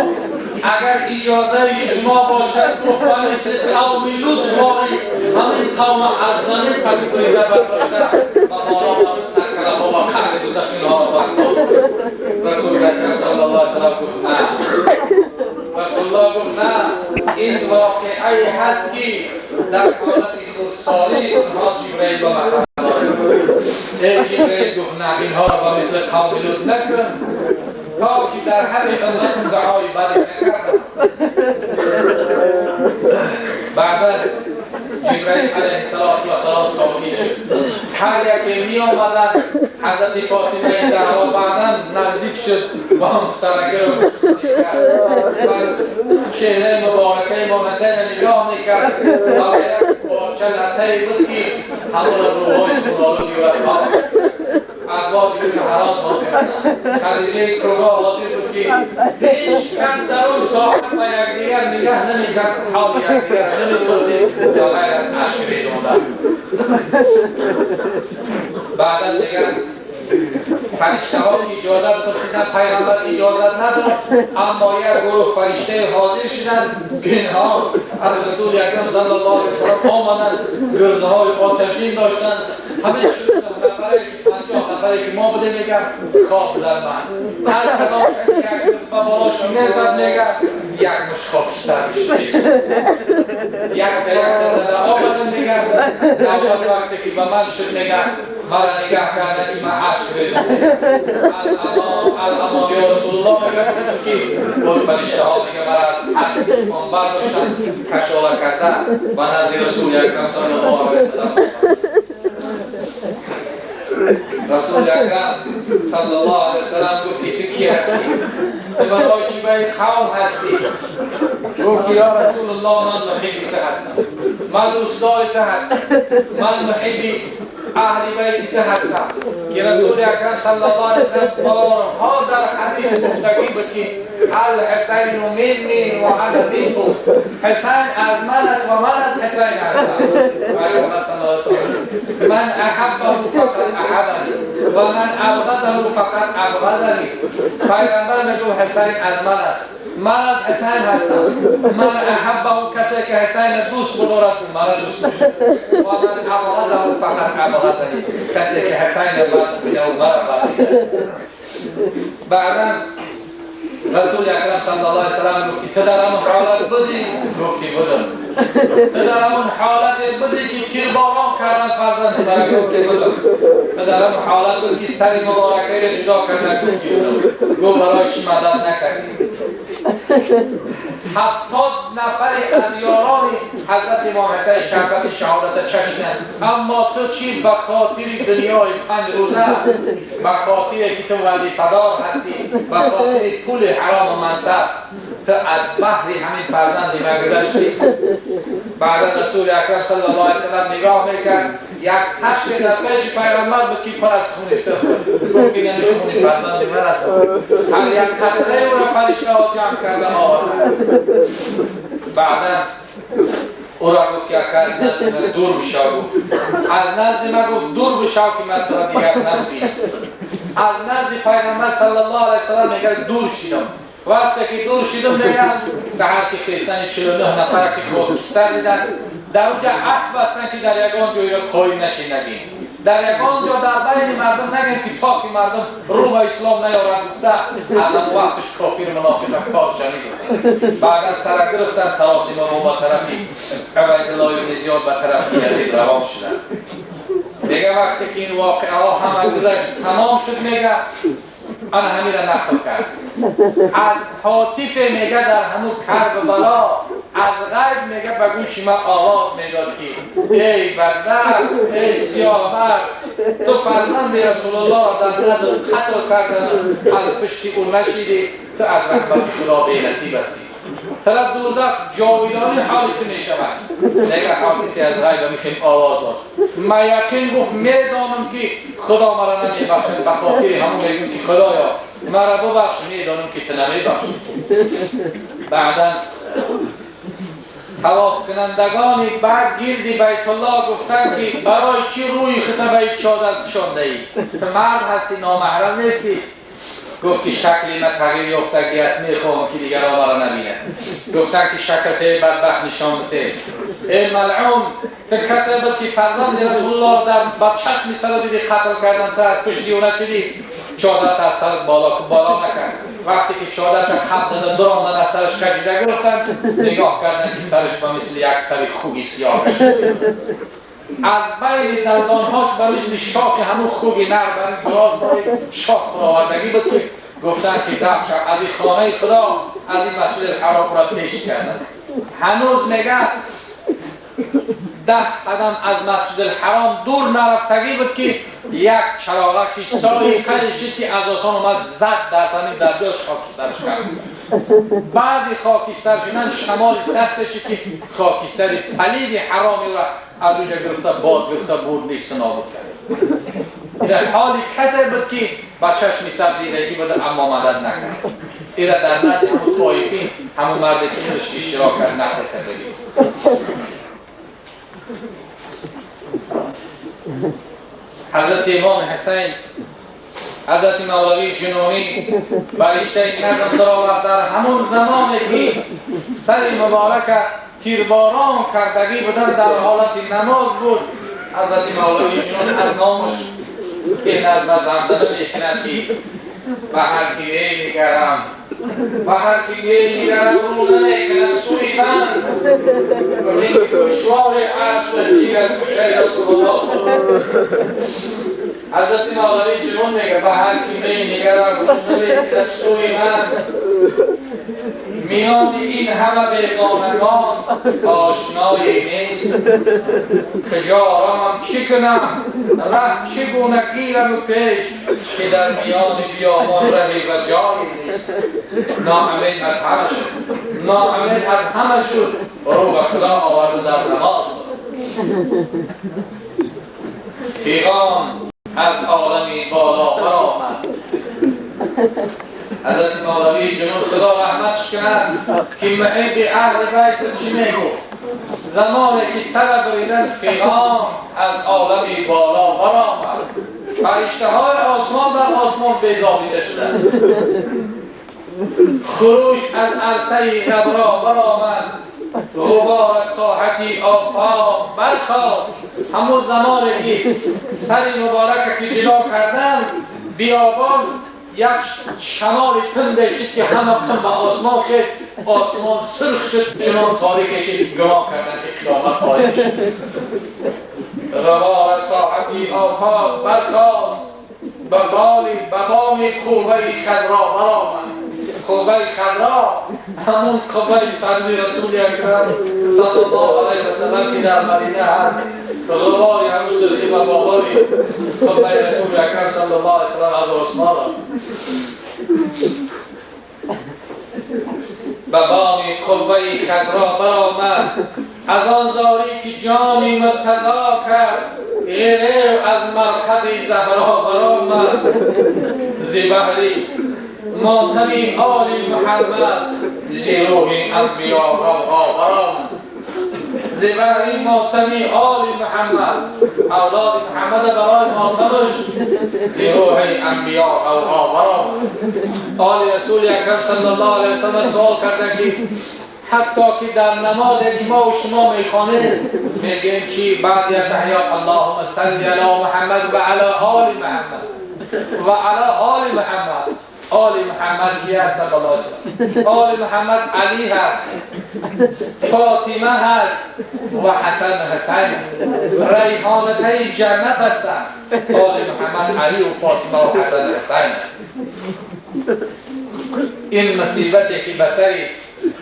اگر اجازه شما باشد گفتنش قوم لوط واری همین قوم ارزانی پدیده برداشتن و ما را با سرکلم و خرد دوزخین ها برداشت. رسول اکرم صلی الله علیه و سلم گفت نه. رسول الله گفت نه، این واقعی هست که در حالت خودساری اونها جبرئیل با مخرد دارد. جبرئیل گفت نه، اینها را با مثل قوم لوط نکن تا که در حد خدمتون دعای بدی نکردم. بعدا جبرئیل علیه السلام ساکی شد. هر یکی می آمدن حضرت فاطمه زهرا بعدا نزدیک شد با هم سرگیر و چهره مبارکه امام حسین نگاه میکرد و با چلته بود که همون روحای خونالودی و ازواج مطهرات حاضر بودند. خدیجه کبرا حاضر بود که هیچ کس در اون ساعت و یکدیگر نگه نمیکرد، حال یکدیگر نمی‌پرسید یا غیر از اشک ریزاندن. بعدا دیگر فرشته ها که اجازه پرسیدن پیغمبر اجازه نداد، اما یک گروه فرشته حاضر شدند که اینها از رسول اکرم صلی الله علیه و سلم آمدند، گرزه های آتشین داشتند. همه شد نفری که ما بوده میگم خواب بودن بست. هر کدام که یک گرز با بالاش میزد میگم یک مش خواب بیشتر میشه. یک زده آمدن میگم نوبت وقتی که به من شد میگم مرا نگاه کردن که من عشق ریزم. الامان یا رسول الله میگم که بود فرشته ها میگم مرا از حق اسلام برداشتن کشاله کردن و نزد رسول اکرم صلی الله علیه و سلم. رسول اکرم صلی الله علیه وسلم گفتی تو کی هستی؟ تو برای چی باید قوم هستی؟ گفت یا رسول الله من محبی تو هستم، من دوستدار تو هستم، من محبی اهل بیت تو هستم. که رسول اکرم صلی الله علیه وسلم بارها در حدیث گفتگی بود که الحسین منی و انا منه، حسین از من است و من از حسین هستم. پیغمبر صلی الله علیه وسلم من احبه فقط احبنی و من ابغضه فقط ابغضنی. پیغمبر میگه حسین از من است، من از حسین هستم. من احبه کسی که حسین دوست بدارد من دوست دارم و من ابغضه فقط ابغضنی، کسی که حسین من بدارد. بعدا رسول اکرم صلی الله علیه وسلم گفت تو در همون حالت بودی؟ گفتی بودم. تو در همون حالت بودی که تیرباران کردن فرزند برای گفتی بودم. تو در همون حالت بودی که سری مبارکه را جدا کردن گفتی بودم. گفت برای چی مدد نکردی؟ 70 نفری از یاران حضرت امام حسین شربت شهادت چشیدند، اما تو چی به خاطر دنیای 5 روزه، به خاطر که تو وظیفه‌دار هستی، به خاطر پول حرام و منصب تو از بحر همین فرزندی مگذشتی؟ بعد رسول اکرم صلی الله علیه وسلم نگاه میکرد، یک تشت در پیش پیغمبر بود که پر از خون استفاد. گفت یعنی خون فرزند من است. هر یک قطره او را فرشته ها جمع کرده آورد. بعدا او را گفت که از نزد من دور بشو. از نزد من گفت دور بشو که من تو را دیگر نبینم. از نزد پیغمبر صلی الله علیه وسلم میگه دور شدم. وقتی که دور شدم میگه سحر که خیستن 49 نفر که خاکستر دیدن، در اونجا عهد بستن که در یگان جایی را قایم نشی نگیم، در یگان جا در بین مردم نگیم که تا که مردم رو به اسلام نیارن گفته از اون وقتش کافر منافق پاک شدید. بعدا سر گرفتن سراسیم و با طرفی عبیدالله ابن زیاد به طرفی یزید روان شدن. میگه وقتی که این واقعه ها همه گذشت تمام شد، میگه انا همین را نقل کرد. از حاطف میگه در همون کرب بلا از غیب میگه به گوش من آواز میداد که ای بدبخت، ای سیاه‌بخت، تو فرزند رسول الله در نزد قتل کردن، از پشت او نشیدی، تو از رحمت خدا بی نصیب هستی. طرف دوزخ جاویدانی حالت می شود. نگه حالتی از غیب میخویم آواز داد. من یقین گفت میدانم که خدا مرا نمی بخشد، بخاطر همون میگم که خدایا مرا ببخش، میدانم که تو نمی بخشد. بعدا طواف کنندگانی بعد گیرد بیت الله گفتن که برای چی روی خطبه چادر پوشانده ای؟ تو مرد هستی، نامحرم نیستی. گفت که شکلی من تغییر یافتگی است، میخواهم که دیگر آن را نبینه. گفتن که شکلت بدبخت نشان بده. ای ملعون، تو کسی بود که فرزند رسول الله در بدچشم سر دیدی قتل کردن، تو از پشتی او نشدی، چادرت از سرت بالا نکرد. وقتی که چادرت حق زده دراندن از سرش کشیده گرفتن، نگاه کردن که سرش با مثل یک سر خوبی سیاه شده. از بین دندانهاش با مثل شاخ همون خوبی نر برای دراز باید شاخ برآوردگی بود که گفتن که دفع شد از این خانه خدا، از این مسجد الحرام را پیش کردن. هنوز میگه 10 قدم از مسجد الحرام دور نرفتگی بود که یک چراغکی سایی قدشید که از آسان اومد زد در زمین در دوش خاکسترش کرد. بعد خاکستر شدن شمال سختشی که خاکستر پلید حرامی را از اونجا گرفته باد گرفته بود نیست نابود کرد. این حالی کسی بود که با چشمی سر دیدگی بود اما مدد نکرد. این را در نزد همون طایفین همون مرد که خودش اشتراک کرد نقل کردگی. حضرت امام حسین، حضرت مولوی جنونی برشته نظم درآورد در همون زمانی که سر مبارک تیرباران کردگی بودن در حالت نماز بود. حضرت مولوی جنونی از نامش این نظم زمزمه میکند که به هر کی میگرم، به هر کی میگرم رو نمیکند سوی من و این کشوار عرض و تیرت کشه رسول الله. حضرت مولوی جنون میگه به هر کی میگرم رو نمیکند سوی من، میان این همه بیگانگان آشنایی نیست. خجالتم چی کنم ره چگونه گیرم پیش که در میان بیابان رهی و جایی نیست. ناامید از همه شد، ناامید از همه شد، رو به خدا آورده در نماز. پیغام از عالمی بالا برآمد. حضرت مولوی جنون خدا رحمتش کرد که محب اهل بیت چی میگفت؟ زمانی که سر بریدن پیغام از عالمی بالا برآمد. فرشته های آسمان در آسمان بیزابیده شدند. خروش از عرصه غبرا برآمد. غبار از ساحتی آفاق برخاست. همون زمانی که سر مبارک که جلو کردن بیابان یک شمال تند شد که همه تن به آسمان خیست. آسمان سرخ شد، چنان تاریک شد گمان کردن که قیامت قایم شد. غبار از ساحتی آفاق برخاست. به بام کوبه خضرا برآمد. کوبه خضرا همون کوبه سبزی رسول اکرم صلی الله علیه و سلم که در مدینه هست. غباری همون سرخی و باباری کوبه رسول اکرم صلی الله علیه و سلم از عثمان به بام کوبه خضرا برآمد. از آن زاری که جامی مرتضا کرد، غیره از مرقد زهرا برآمد. ز بحری ماتمی آل محمد، ز روح انبیا غوغا برآمد. ز بحری ماتمی آل محمد، اولاد محمد برای ماتمش ز روح انبیا غوغا برآمد. آل رسول اکرم صلی الله علیه و سلم سوال کرده که حتی که در نماز که ما و شما میخوانیم میگیم که بعد از تحیات اللهم صل علی محمد و علی آل محمد و علی آل محمد. آل محمد کی هست صلی الله علیه وسلم؟ آل محمد علی هست، فاطمه هست و حسن حسین هست. ریحانته جنت هستند. آل محمد علی و فاطمه و حسن حسین هست. این مصیبتی که بسری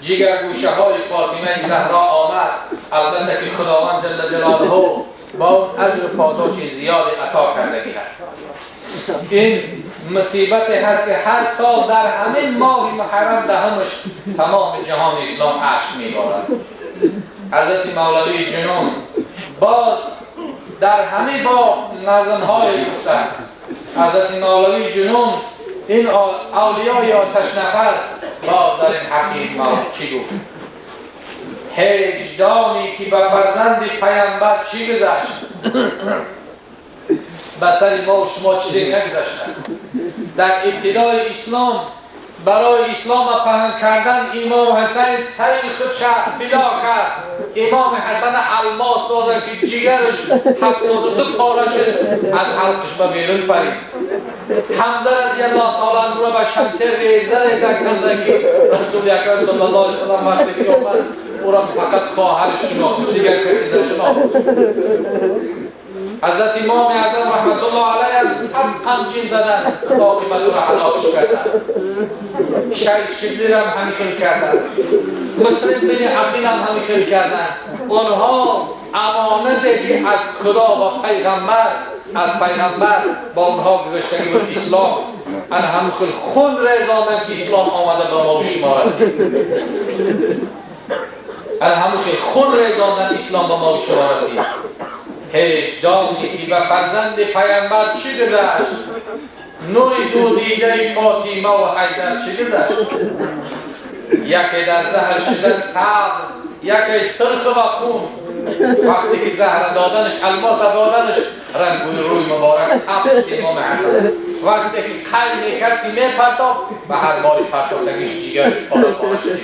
جگر گوشه های فاطمه زهرا آمد، البته که خداوند جل جلاله با اون اجر پاداش زیاد عطا کردگی هست. این مصیبت هست که هر سال در همین ماه محرم دهمش تمام جهان اسلام اشک میبارد. حضرت مولوی جنون باز در همین با نظمهای گفته است. حضرت مولوی جنون این اولیای آتش نفس باز در این حقیق چی گفت؟ هجدانی که به فرزند پیامبر چی گذشت؟ بسر ما و شما چیزی نگذشته است. در ابتدای اسلام برای اسلام پهن کردن امام حسین سر خودش فدا کرد. امام حسن الماس داده که جگرش 72 پاره شد، از حلقش به بیرون پرید. حمزه رضی الله تعالی عنه را به شمشیر ریزه کرده که رسول اکرم صلی الله علیه و سلم وقتی که آمد او را فقط خواهرش شناخت، دیگر کسی نشناخت. حضرت امام اعظم رحمت الله علیه صد غمگین زدن، فاطمه را هلاکش کردن. شیخ شبلی هم همین کردن. مسلم بن عقیل هم همین کردن. آنها امانتی که از خدا و پیغمبر از پیغمبر با اونها گذاشتگی بود اسلام، ان هم خون ریزانه که اسلام آمده به ما و شما رسید. ان هم خون ریزانه اسلام به ما و شما رسید. هجدانی که به فرزند پیامبر چی گذشت؟ نوری دو دیده فاطمه و حیدر چی گذشت؟ یکی در زهر شده سبز، یکی سرخ و خون. وقتی که زهر دادنش، الماس دادنش، رنگ روی مبارک سبز امام حسن. وقتی که قی میکرد که میپرتاف به هر باری پرتافتگیش جیگرش پاره شده.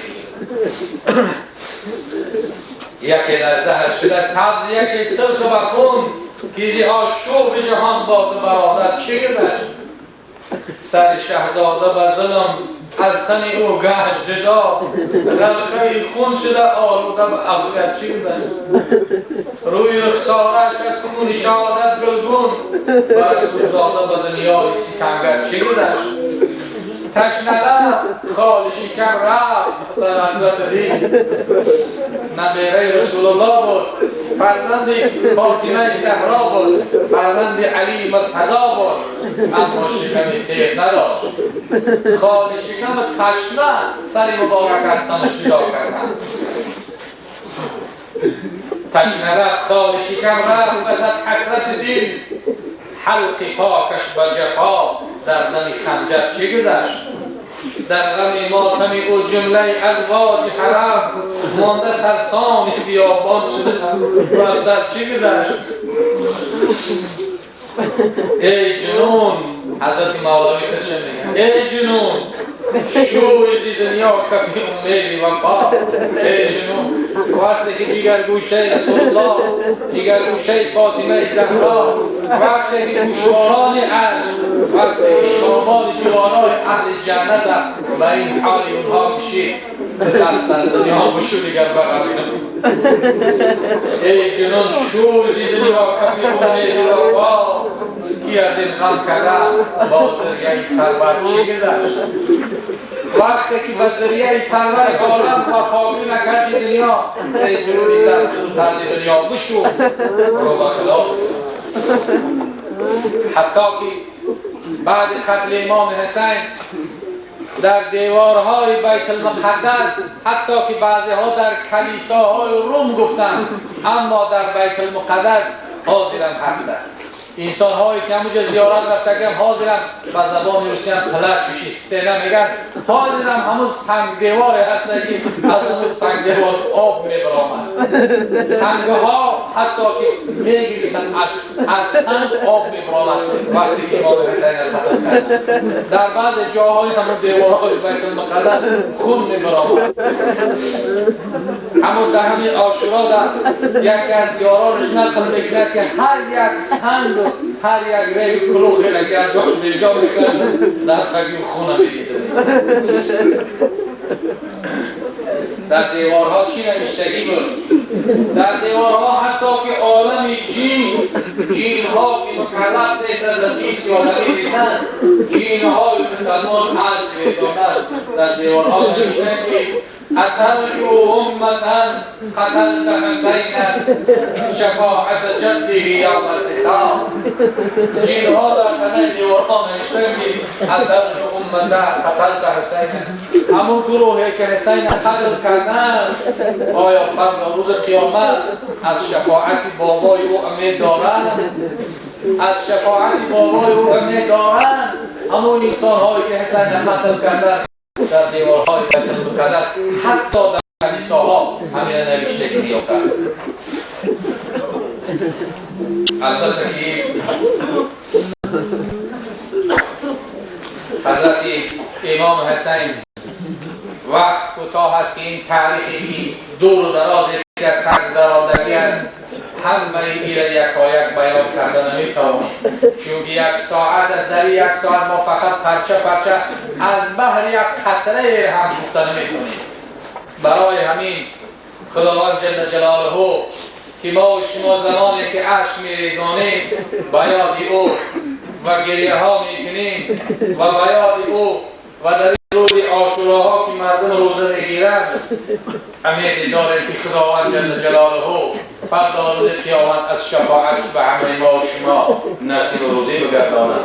یکی در زهر شده سبز، یکی سرخ و خون. گیزی آشوب جهان باد و برادر چی گذشت؟ سر شهزاده به ظلم از تن او گشت جدا، غلقه خون شده آلوده به افزویت چی گذشت؟ روی رخسارش از خون شهادت گلگون و از روزاده به دنیای ستمگر چی گذشت؟ تشنه خال شکم رفت حسن حضرت دید نبیره رسول الله بود، فرزند فاطمه زهرا بود، فرزند علی مرتضی بود، اما شکم سیر نداشت. خال شکم تشنه سر مبارک از تنش جدا کردن. تشنه رفت خال شکم رفت وسط حسرت دل، حلق پاکش با جفا در دم خنجر چه گذشت؟ در غم ماتم او جمله ازواج حرم مانده سرسان بیابان شده و از در چه گذشت؟ ای جنون، حضرت مولوی خودشون میگن ای جنون شوی دنیا کفی امیدی وفا. ای جنون وقتی که دیگر گوشه رسول الله، دیگر گوشه فاطمه زهرا، وقتی که گوشواران عشق، وقتی که شامان جوانای اهل جنت و این حالی اونها میشید دست از دنیا بشو دیگر بقیه. ای جنون شوی دنیا کفی امیدی وفا. کی از این غم کرده با ذریعه سرور چی گذشت؟ وقتی که به ذریعه سرور عالم وفاقی نکردی دنیا، ای جنونی دست کردی دنیا بشو برو بخلاف. حتی که بعد قتل امام حسین در دیوارهای بیت المقدس، حتی که بعضی ها در کلیساهای روم گفتند، اما در بیت المقدس حاضرن هستند. انسان هایی که همونجا زیارت رفتگم حاضرم به زبان روسی هم پلچشی ستنه میگن حاضرم همون سنگ دیواری هست که از اون سنگ دیوار آب میبرامد. سنگ ها حتی که میگیرسن از سنگ آب میبرامد وقتی که امام حسین قتل کردن. در بعض جاهای همون دیوارهای بیت المقدس خون میبرامد. همون در همین عاشورا در یکی از یارانش نقل میکنه که هر یک سنگ و هر یک ریگ کلوخی را که از باش بیجا میکنه در خگیم خونه میدیده. در دیوارها چی نوشتگی بود؟ در دیوارها حتی که عالم جین ها که مکلف نیست از حدیث عالمی نیستند، جین های مسلمان عشق میکنند. در دیوارها نوشته که اترجو امتا قتلت حسینا شفاعت جده یوم الحساب. جین ها در خانه دیوارها نوشته که اترجو امتا قتلت حسینا، همون گروهی که حسین قتل کردند آیا فردا روز قیامت از شفاعت بابای او امید دارند؟ از شفاعت بابای او امید دارند؟ همون انسان هایی که حسین قتل کردند در دیوارهای بیت المقدس حتی در کلیساها همین نوشتگی می‌افتد. البته که حضرت امام حسین وقت کوتاه است که این تاریخی دور و درازی که از سرگذراندگی است همه این را یکایک بیان کردن نمی‌توانیم، چون یک ساعت از در یک ساعت ما فقط پرچه از بحر یک قطره هم گفته نمی‌کنیم. برای همین خداوند جل جلاله که ما و شما زمانی که اشک می‌ریزانیم به یاد او و گریه ها می‌کنیم و به یاد او و در روز عاشوراها که مردم روزه میگیرند امید داریم که خداوند جل جلاله فردا روز قیامت از شفاعت به همه ما و شما نصیب روزی بگرداند.